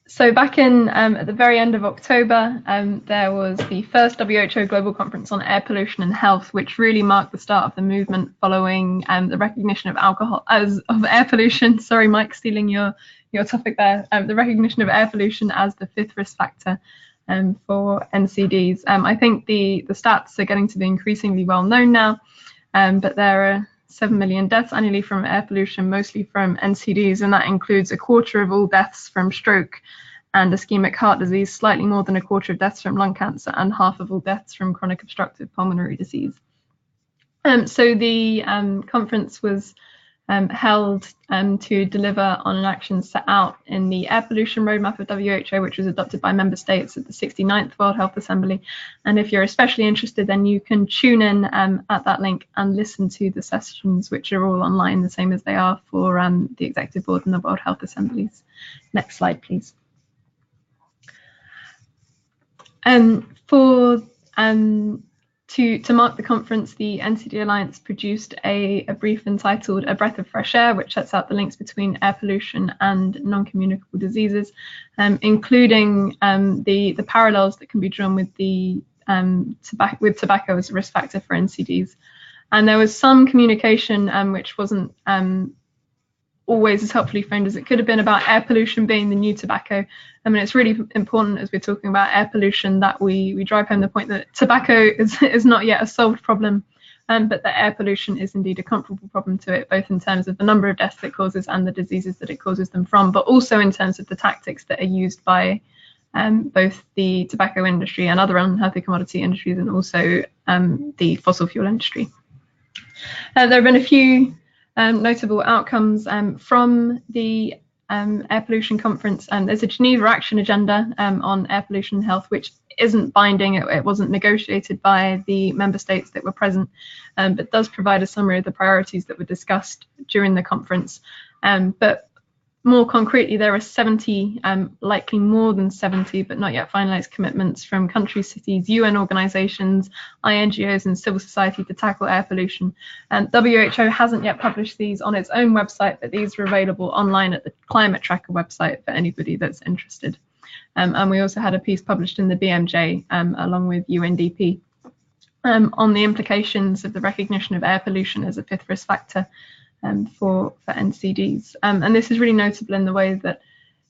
So back in at the very end of October, there was the first WHO Global Conference on Air Pollution and Health, which really marked the start of the movement following the recognition of air pollution. Sorry, Mike, stealing your topic there. The recognition of air pollution as the 5th risk factor for NCDs. I think the stats are getting to be increasingly well known now, but there are 7 million deaths annually from air pollution, mostly from NCDs, and that includes 1/4 of all deaths from stroke and ischemic heart disease, slightly more than 1/4 of deaths from lung cancer, and 1/2 of all deaths from chronic obstructive pulmonary disease. So the conference was held to deliver on an action set out in the air pollution roadmap of WHO, which was adopted by member states at the 69th World Health Assembly. And if you're especially interested, then you can tune in at that link and listen to the sessions, which are all online, the same as they are for the Executive Board and the World Health Assemblies. Next slide, please. To mark the conference, the NCD Alliance produced a brief entitled A Breath of Fresh Air, which sets out the links between air pollution and non-communicable diseases, including the parallels that can be drawn with tobacco as a risk factor for NCDs. And there was some communication which wasn't always as helpfully framed as it could have been about air pollution being the new tobacco. I mean, it's really important as we're talking about air pollution that we drive home the point that tobacco is not yet a solved problem, but that air pollution is indeed a comparable problem to it, both in terms of the number of deaths it causes and the diseases that it causes them from, but also in terms of the tactics that are used by both the tobacco industry and other unhealthy commodity industries, and also the fossil fuel industry. There have been a few notable outcomes from the air pollution conference. There's a Geneva Action Agenda on air pollution and health, which isn't binding. It wasn't negotiated by the member states that were present, but does provide a summary of the priorities that were discussed during the conference. But more concretely, there are 70, likely more than 70, but not yet finalized commitments from countries, cities, UN organizations, INGOs, and civil society to tackle air pollution. And WHO hasn't yet published these on its own website, but these are available online at the Climate Tracker website for anybody that's interested. And we also had a piece published in the BMJ along with UNDP on the implications of the recognition of air pollution as a 5th risk factor for NCDs. And this is really notable in the way that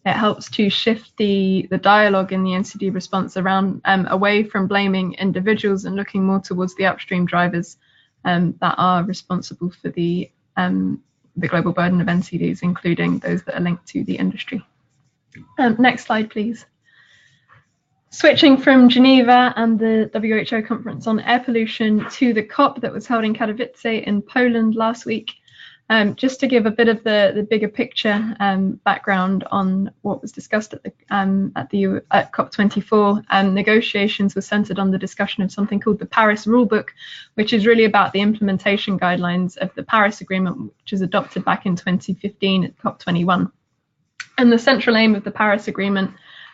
it helps to shift the dialogue in the NCD response around away from blaming individuals and looking more towards the upstream drivers that are responsible for the global burden of NCDs, including those that are linked to the industry. Next slide, please. Switching from Geneva and the WHO conference on air pollution to the COP that was held in Katowice in Poland last week. Just to give a bit of the bigger picture background on what was discussed at COP24, negotiations were centered on the discussion of something called the Paris Rulebook, which is really about the implementation guidelines of the Paris Agreement, which was adopted back in 2015 at COP21. And the central aim of the Paris Agreement,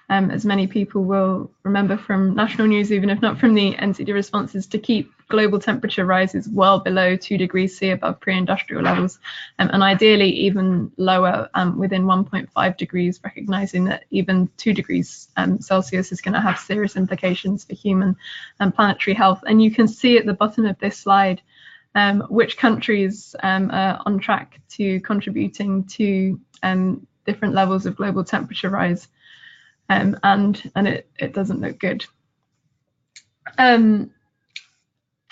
as many people will remember from national news, even if not from the NCD responses, to keep global temperature rises well below 2 degrees C above pre-industrial levels, and ideally even lower, within 1.5 degrees, recognizing that even 2 degrees Celsius is going to have serious implications for human and planetary health. And you can see at the bottom of this slide which countries are on track to contributing to different levels of global temperature rise. And it doesn't look good.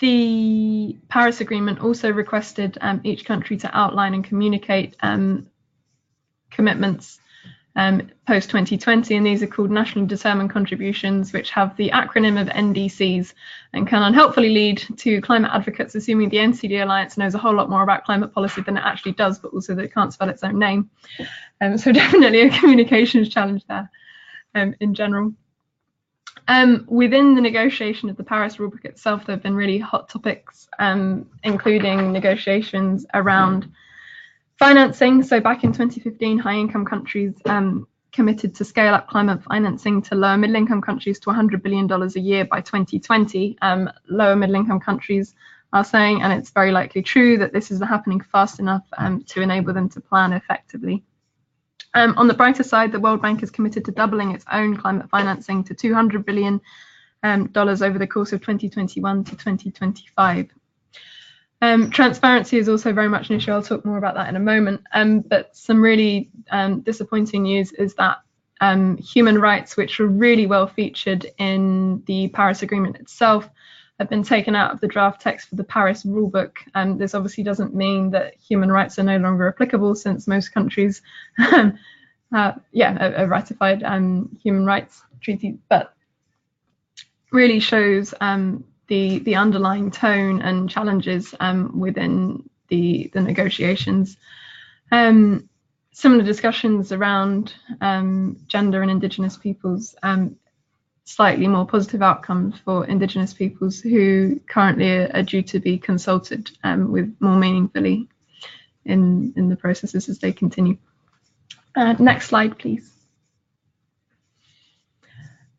The Paris Agreement also requested each country to outline and communicate commitments post 2020, and these are called nationally determined contributions, which have the acronym of NDCs and can unhelpfully lead to climate advocates assuming the NCD Alliance knows a whole lot more about climate policy than it actually does, but also that it can't spell its own name. So definitely a communications challenge there in general. Within the negotiation of the Paris Rulebook itself, there have been really hot topics, including negotiations around financing. So back in 2015, high-income countries committed to scale up climate financing to lower middle-income countries to $100 billion a year by 2020. Lower middle-income countries are saying, and it's very likely true, that this isn't happening fast enough to enable them to plan effectively. On the brighter side, the World Bank is committed to doubling its own climate financing to $200 billion over the course of 2021 to 2025. Transparency is also very much an issue. I'll talk more about that in a moment. But some really disappointing news is that human rights, which were really well featured in the Paris Agreement itself, have been taken out of the draft text for the Paris Rulebook. This obviously doesn't mean that human rights are no longer applicable, since most countries have ratified human rights treaties, but really shows the underlying tone and challenges within the negotiations. Similar discussions around gender and Indigenous peoples, slightly more positive outcomes for Indigenous peoples who currently are due to be consulted with more meaningfully in the processes as they continue. Next slide, please.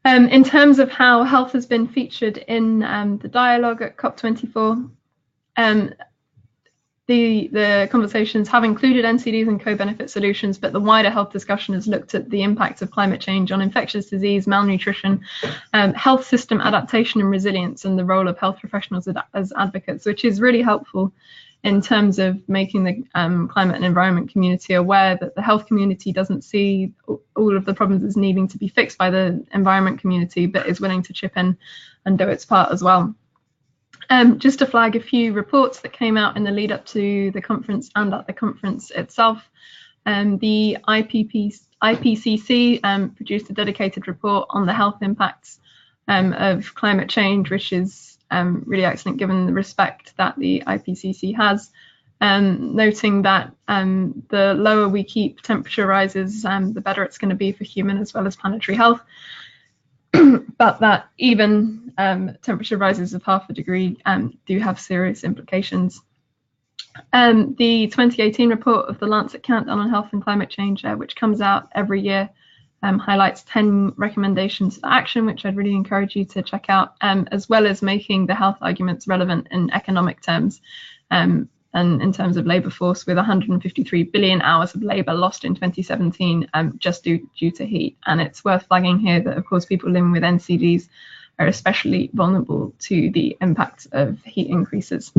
In terms of how health has been featured in the dialogue at COP24, the conversations have included NCDs and co-benefit solutions, but the wider health discussion has looked at the impact of climate change on infectious disease, malnutrition, health system adaptation and resilience, and the role of health professionals as advocates, which is really helpful in terms of making the climate and environment community aware that the health community doesn't see all of the problems as needing to be fixed by the environment community, but is willing to chip in and do its part as well. Just to flag a few reports that came out in the lead up to the conference and at the conference itself. The IPCC produced a dedicated report on the health impacts of climate change, which is really excellent given the respect that the IPCC has, noting that the lower we keep temperature rises, the better it's going to be for human as well as planetary health. But that even temperature rises of 0.5 degree do have serious implications. The 2018 report of the Lancet Countdown on Health and Climate Change, which comes out every year, highlights 10 recommendations for action, which I'd really encourage you to check out, as well as making the health arguments relevant in economic terms. And in terms of labour force, with 153 billion hours of labour lost in 2017 just due to heat. And it's worth flagging here that, of course, people living with NCDs are especially vulnerable to the impacts of heat increases.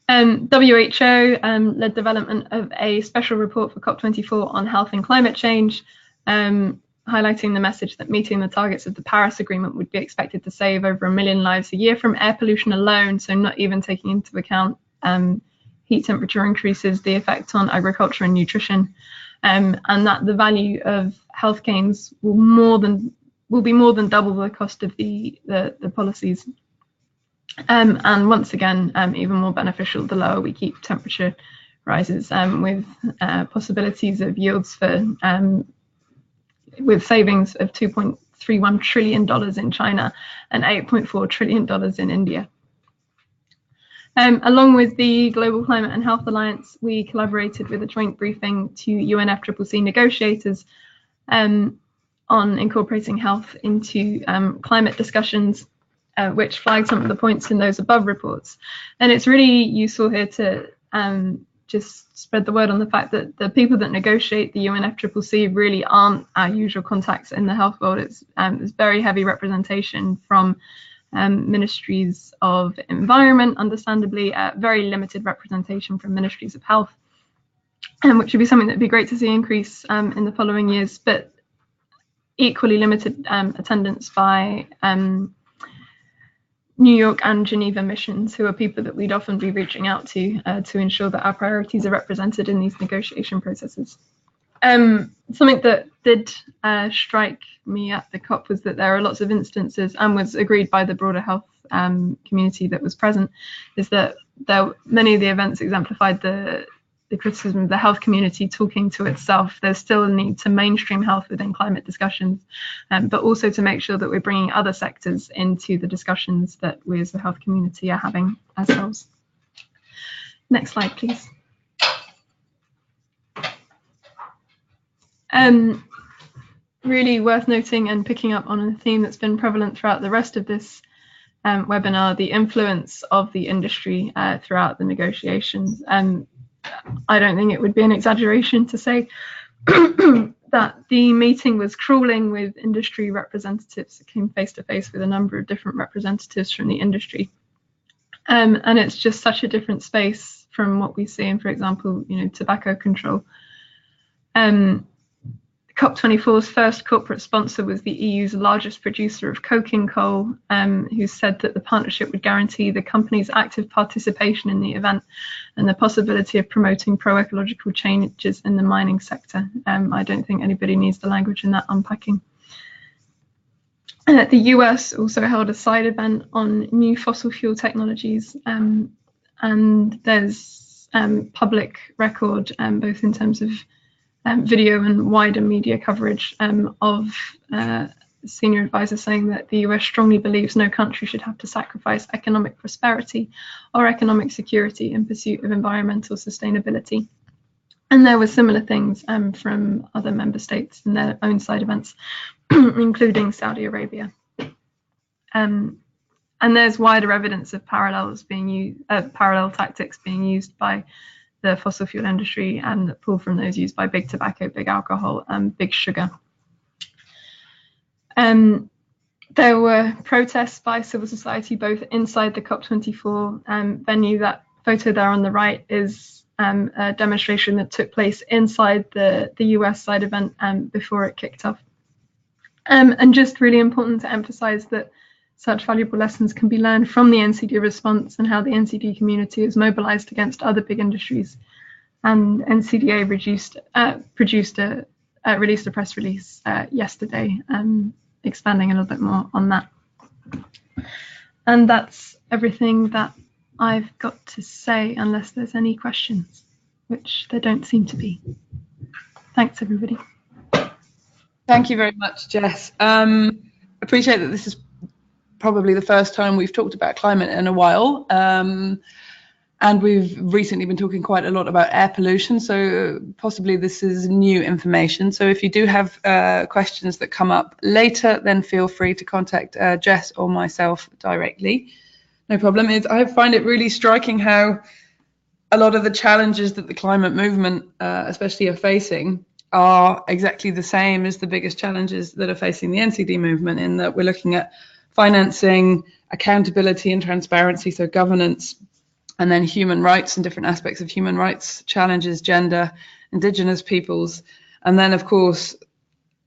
WHO led development of a special report for COP24 on health and climate change, highlighting the message that meeting the targets of the Paris Agreement would be expected to save over 1 million lives a year from air pollution alone, so not even taking into account heat temperature increases, the effect on agriculture and nutrition, and that the value of health gains will be more than double the cost of the policies, and once again even more beneficial the lower we keep temperature rises, with possibilities of yields for with savings of $2.31 trillion in China and $8.4 trillion in India. Along with the Global Climate and Health Alliance, we collaborated with a joint briefing to UNFCCC negotiators on incorporating health into climate discussions, which flagged some of the points in those above reports. And it's really useful here to just spread the word on the fact that the people that negotiate the UNFCCC really aren't our usual contacts in the health world. It's very heavy representation from ministries of environment, understandably, very limited representation from ministries of health, which would be something that would be great to see increase in the following years, but equally limited attendance by New York and Geneva missions, who are people that we'd often be reaching out to ensure that our priorities are represented in these negotiation processes. Something that did strike me at the COP was that there are lots of instances, and was agreed by the broader health community that was present, is that many of the events exemplified the criticism of the health community talking to itself. There's still a need to mainstream health within climate discussions, but also to make sure that we're bringing other sectors into the discussions that we as the health community are having ourselves. Next slide, please. Really worth noting and picking up on a theme that's been prevalent throughout the rest of this webinar, the influence of the industry throughout the negotiations. I don't think it would be an exaggeration to say that the meeting was crawling with industry representatives that came face to face with a number of different representatives from the industry. And it's just such a different space from what we see in, for example, tobacco control. COP24's first corporate sponsor was the EU's largest producer of coking coal, who said that the partnership would guarantee the company's active participation in the event and the possibility of promoting pro-ecological changes in the mining sector. I don't think anybody needs the language in that unpacking. The US also held a side event on new fossil fuel technologies, and there's public record, both in terms of video and wider media coverage of senior advisors saying that the US strongly believes no country should have to sacrifice economic prosperity or economic security in pursuit of environmental sustainability. And there were similar things from other member states in their own side events, including Saudi Arabia. And there's wider evidence of parallel tactics being used by the fossil fuel industry and that pull from those used by big tobacco, big alcohol, and big sugar. There were protests by civil society both inside the COP24 venue. That photo there on the right is a demonstration that took place inside the US side event before it kicked off. And just really important to emphasize that such valuable lessons can be learned from the NCD response and how the NCD community is mobilized against other big industries. And NCDA released a press release yesterday, expanding a little bit more on that. And that's everything that I've got to say, unless there's any questions, which there don't seem to be. Thanks, everybody. Thank you very much, Jess. Appreciate that this is probably the first time we've talked about climate in a while, and we've recently been talking quite a lot about air pollution, so possibly this is new information. So if you do have questions that come up later, then feel free to contact Jess or myself directly. No problem. I find it really striking how a lot of the challenges that the climate movement especially are facing are exactly the same as the biggest challenges that are facing the NCD movement, in that we're looking at financing, accountability and transparency, so governance, and then human rights and different aspects of human rights challenges, gender, indigenous peoples, and then of course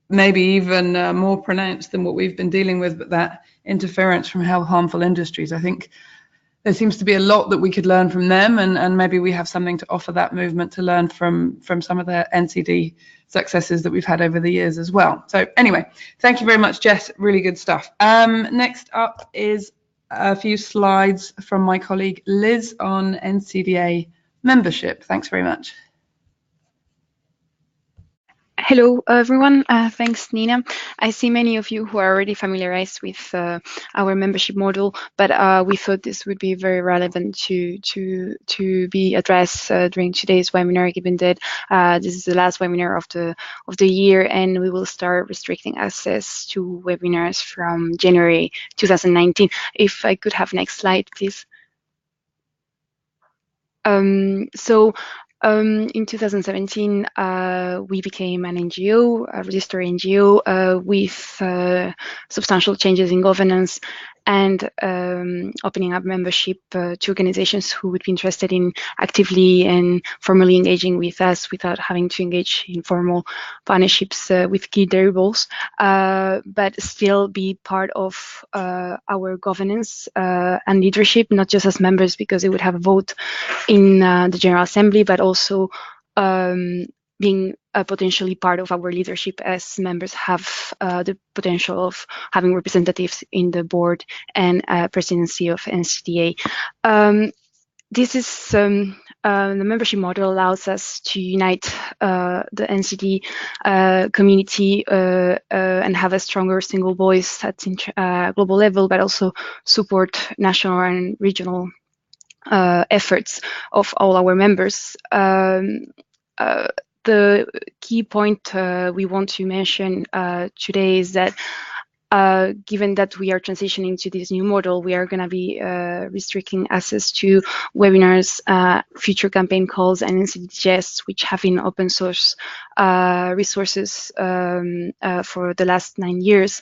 maybe even more pronounced than what we've been dealing with, but that interference from harmful industries. I think there seems to be a lot that we could learn from them, and maybe we have something to offer that movement to learn from some of the NCD successes that we've had over the years as well. So anyway, thank you very much, Jess. Really good stuff. Next up is a few slides from my colleague Liz on NCDA membership. Thanks very much. Hello, everyone. Thanks, Nina. I see many of you who are already familiarized with our membership model, but we thought this would be very relevant to be addressed during today's webinar, given that this is the last webinar of the year, and we will start restricting access to webinars from January 2019. If I could have next slide, please. In 2017, we became an NGO, a registered NGO, with substantial changes in governance and opening up membership to organizations who would be interested in actively and formally engaging with us without having to engage in formal partnerships with key deliverables, but still be part of our governance and leadership, not just as members because they would have a vote in the General Assembly, but also being potentially part of our leadership, as members have the potential of having representatives in the board and presidency of NCDA. This is the membership model allows us to unite the NCD community and have a stronger single voice at global level, but also support national and regional efforts of all our members. The key point we want to mention today is that given that we are transitioning to this new model, we are going to be restricting access to webinars, future campaign calls, and NCDs, which have been open source resources for the last 9 years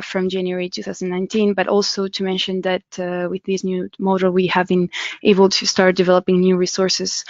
from January 2019. But also to mention that with this new model, we have been able to start developing new resources,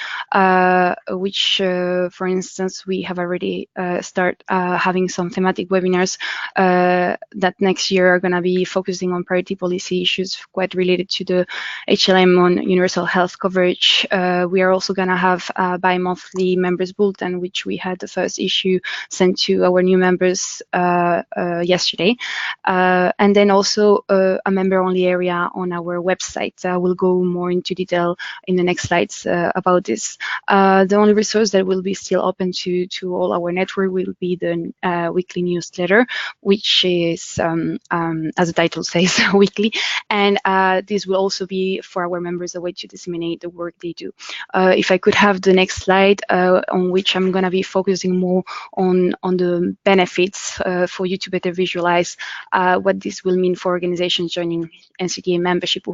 which, for instance, we have already start having some thematic webinars that next year are going to be focusing on priority policy issues quite related to the HLM on universal health coverage. We are also going to have a bi-monthly members bulletin, which we had the first issue sent to our new members yesterday. And then also a member-only area on our website. I will go more into detail in the next slides about this. The only resource that will be still open to all our network will be the weekly newsletter, which is, as the title says, weekly. And this will also be for our members a way to disseminate the work they do. If I could have the next slide, on which I'm going to be focusing more on the benefits for you to better visualize what this will mean for organizations joining NCDA membership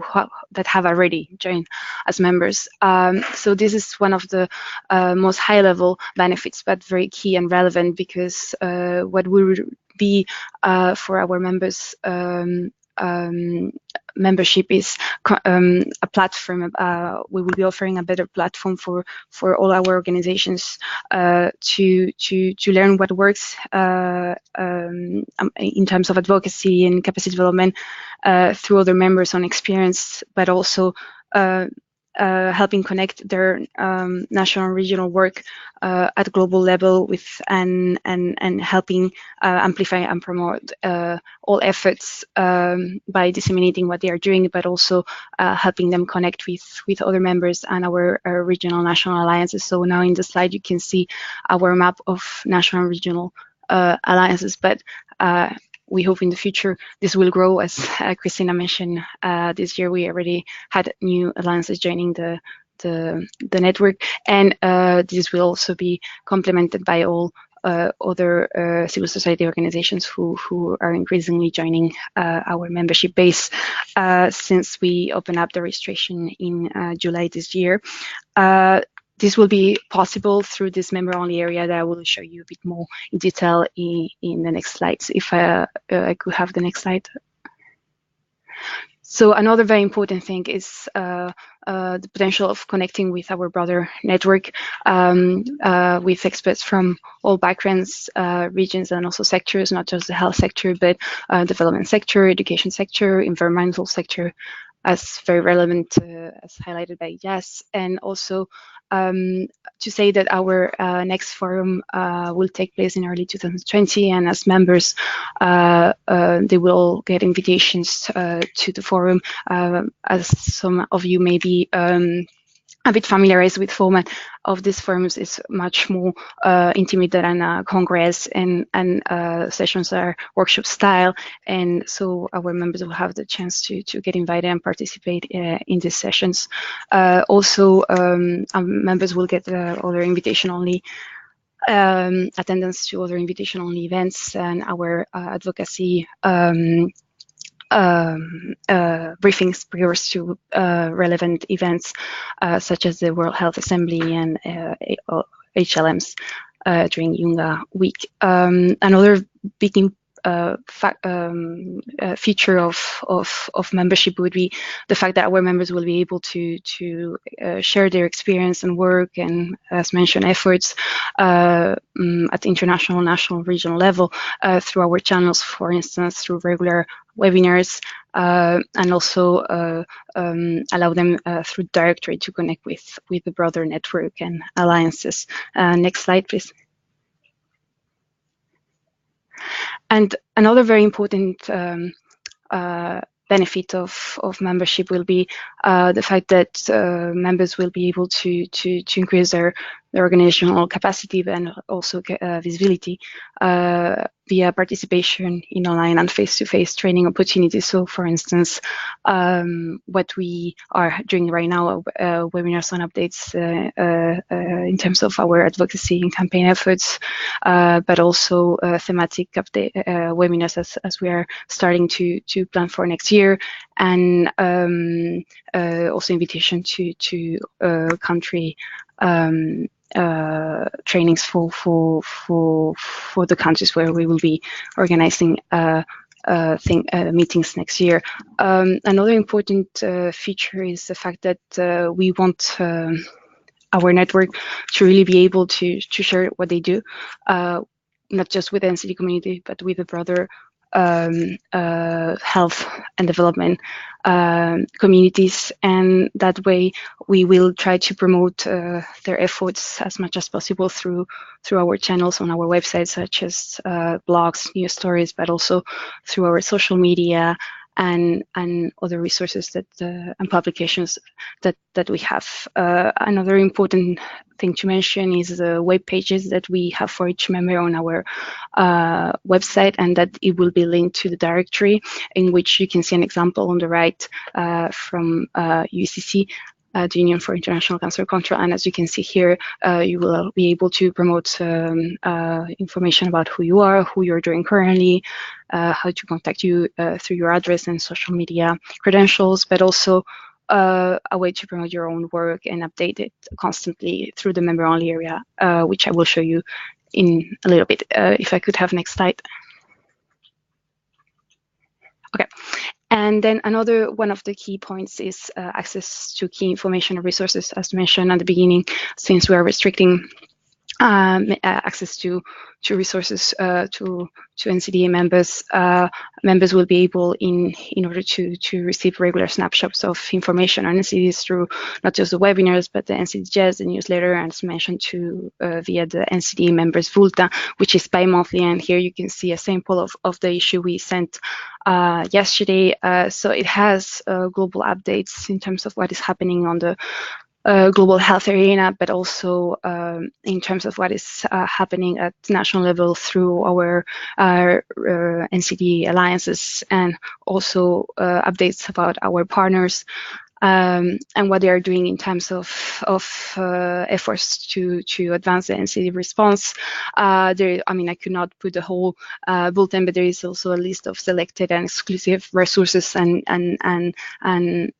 that have already joined as members. So this is one of the most high-level benefits, but very key and relevant, because what we would be for our members membership is a platform. We will be offering a better platform for all our organizations to learn what works in terms of advocacy and capacity development through other members' own experience, but also helping connect their national and regional work at global level with and helping amplify and promote all efforts by disseminating what they are doing, but also helping them connect with other members and our regional national alliances. So now in the slide you can see our map of national and regional alliances, but we hope in the future this will grow. As Christina mentioned, this year we already had new alliances joining the network, and this will also be complemented by all other civil society organizations who are increasingly joining our membership base since we opened up the registration in July this year. This will be possible through this member-only area that I will show you a bit more in detail in the next slides. If I could have the next slide. So another very important thing is the potential of connecting with our broader network with experts from all backgrounds, regions, and also sectors, not just the health sector, but development sector, education sector, environmental sector, as very relevant, as highlighted by Jess, and also to say that our next forum will take place in early 2020, and as members, they will get invitations to the forum. As some of you may be a bit familiarized with format of these forums, is much more intimate than a congress, and sessions are workshop style, and so our members will have the chance to get invited and participate in these sessions. Also, members will get other invitation-only attendance to other invitation-only events, and our advocacy briefings prior to relevant events such as the World Health Assembly and HLMs during Yunga Week. Another big feature of membership would be the fact that our members will be able to share their experience and work and, as mentioned, efforts at international, national, regional level through our channels, for instance, through regular webinars, and also allow them through directory to connect with the broader network and alliances. Next slide, please. And another very important benefit of membership will be the fact that members will be able to increase their organizational capacity and also visibility via participation in online and face-to-face training opportunities. So, for instance, what we are doing right now, webinars on updates in terms of our advocacy and campaign efforts, but also thematic update webinars as we are starting to plan for next year, and also invitation to country trainings for the countries where we will be organizing meetings next year. Another important feature is the fact that we want our network to really be able to share what they do, not just with the NCD community, but with the broader health and development communities, and that way we will try to promote their efforts as much as possible through our channels on our website, such as blogs, news stories, but also through our social media and other resources that and publications that we have. Another important thing to mention is the web pages that we have for each member on our website, and that it will be linked to the directory, in which you can see an example on the right from UCC, the Union for International Cancer Control. And as you can see here, you will be able to promote information about who you are, who you're doing currently, how to contact you through your address and social media credentials, but also a way to promote your own work and update it constantly through the member-only area, which I will show you in a little bit. If I could have next slide. Okay. And then another one of the key points is access to key information and resources, as mentioned at the beginning. Since we are restricting access to resources to NCDA members, members will be able, in order to receive regular snapshots of information on NCDs through not just the webinars, but the NCDs, the newsletter, and as mentioned, via the NCDA members Vulta, which is bi-monthly. And here you can see a sample of the issue we sent yesterday. So it has global updates in terms of what is happening on the global health arena, but also in terms of what is happening at national level through our NCD alliances, and also updates about our partners and what they are doing in terms of efforts to advance the NCD response. I could not put the whole bulletin, but there is also a list of selected and exclusive resources and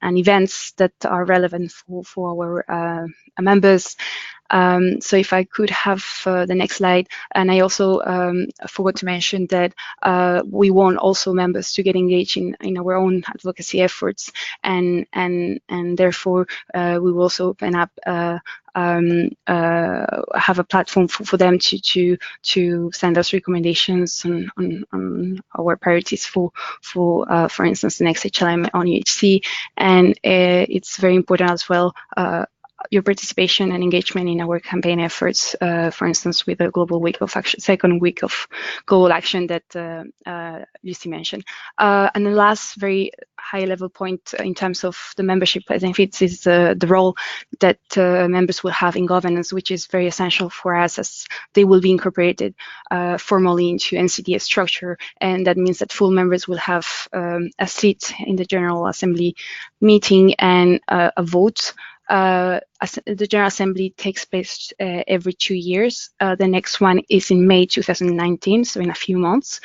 events that are relevant for our members. So if I could have the next slide. And I also forgot to mention that we want also members to get engaged in our own advocacy efforts, and therefore we will also open up have a platform for them to send us recommendations on our priorities for instance, the next HLM on UHC. And it's very important as well, your participation and engagement in our campaign efforts, for instance, with the Global Week of Action, second week of global action that Lucy mentioned. And the last very high-level point in terms of the membership benefits is the role that members will have in governance, which is very essential for us, as they will be incorporated formally into NCDA structure, and that means that full members will have a seat in the General Assembly meeting and a vote. The General Assembly takes place every 2 years. The next one is in May 2019, so in a few months.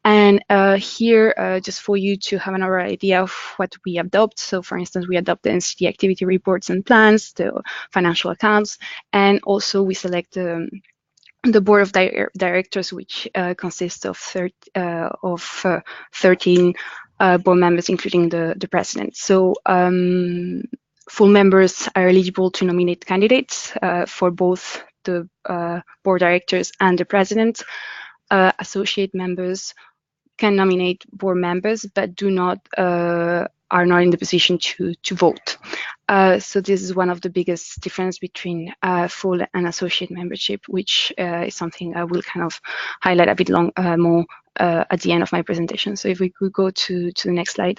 And here, just for you to have an idea of what we adopt. So, for instance, we adopt the NCD activity reports and plans, the financial accounts, and also we select the board of directors, which consists of 13 board members, including the president. So full members are eligible to nominate candidates for both the board directors and the president. Associate members can nominate board members, but are not in the position to vote. So this is one of the biggest difference between full and associate membership, which is something I will kind of highlight a bit more at the end of my presentation. So if we could go to the next slide.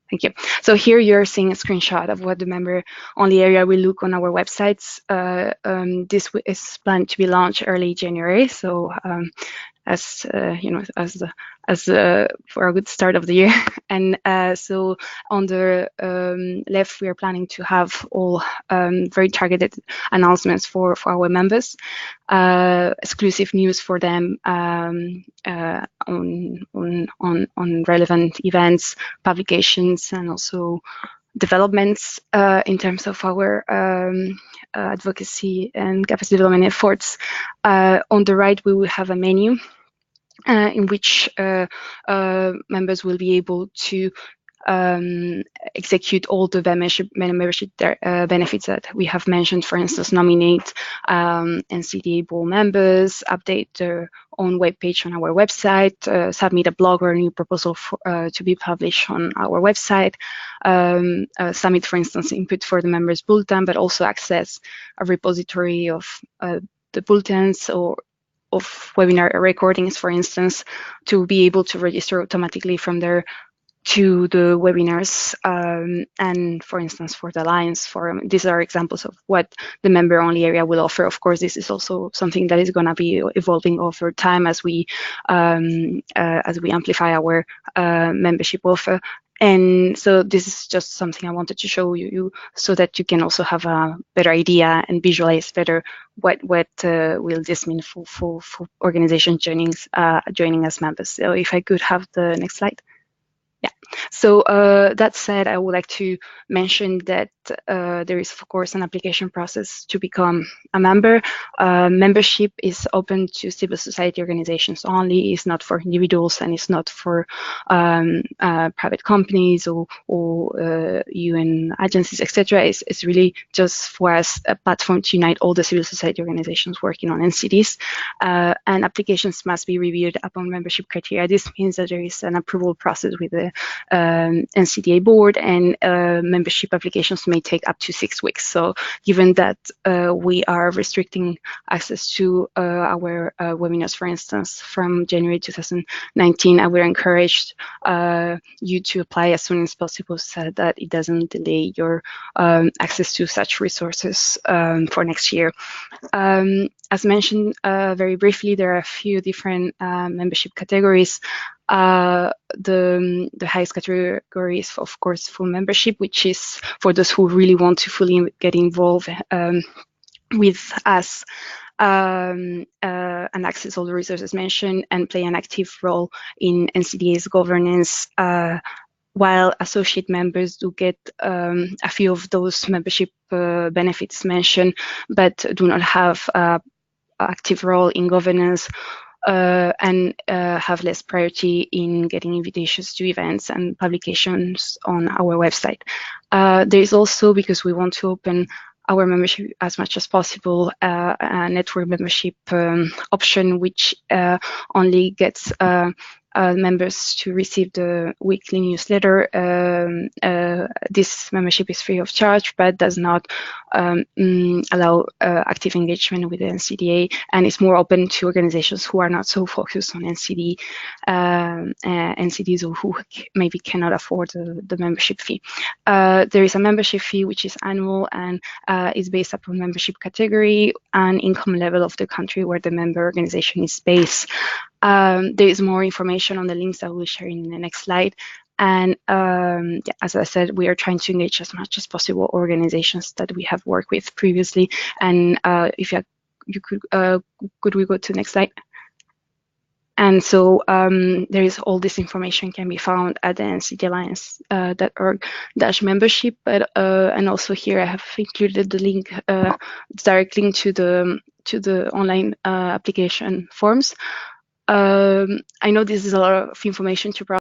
Thank you. So here you're seeing a screenshot of what the member-only area will look on our websites. This is planned to be launched early January. So as you know, as for a good start of the year. And so on the left, we are planning to have all very targeted announcements for our members, exclusive news for them on relevant events, publications, and also developments in terms of our advocacy and capacity development efforts. On the right, we will have a menu in which members will be able to execute all the membership benefits that we have mentioned. For instance, nominate NCD board members, update their own webpage on our website, submit a blog or a new proposal to be published on our website, submit, for instance, input for the members' bulletin, but also access a repository of the bulletins or of webinar recordings, for instance, to be able to register automatically from there to the webinars, and for instance, for the Alliance Forum. These are examples of what the member-only area will offer. Of course, this is also something that is going to be evolving over time as we amplify our membership offer. And so this is just something I wanted to show you so that you can also have a better idea and visualize better what will this mean for organizations joining as members. So if I could have the next slide. Yeah, so that said, I would like to mention that there is, of course, an application process to become a member. Membership is open to civil society organizations only. It's not for individuals, and it's not for private companies or UN agencies, etc. It's really just for us a platform to unite all the civil society organizations working on NCDs. And applications must be reviewed upon membership criteria. This means that there is an approval process with the NCDA board, and membership applications may take up to 6 weeks. So given that we are restricting access to our webinars, for instance, from January 2019, I would encourage you to apply as soon as possible so that it doesn't delay your access to such resources for next year. As mentioned very briefly, there are a few different membership categories. The highest category is, of course, full membership, which is for those who really want to fully get involved with us and access all the resources mentioned and play an active role in NCDA's governance. While associate members do get a few of those membership benefits mentioned, but do not have an active role in governance, and have less priority in getting invitations to events and publications on our website. There is also, because we want to open our membership as much as possible, a network membership option, which only gets members to receive the weekly newsletter. This membership is free of charge, but does not allow active engagement with the NCDA, and is more open to organizations who are not so focused on NCDs or who maybe cannot afford the membership fee. There is a membership fee which is annual and is based upon membership category and income level of the country where the member organization is based. There is more information on the links I will share in the next slide. And yeah, as I said, we are trying to engage as much as possible organizations that we have worked with previously. And if you could we go to the next slide? And so there is all this information can be found at the ncdalliance.org/membership. But and also here I have included the link, direct link to to the online application forms. I know this is a lot of information to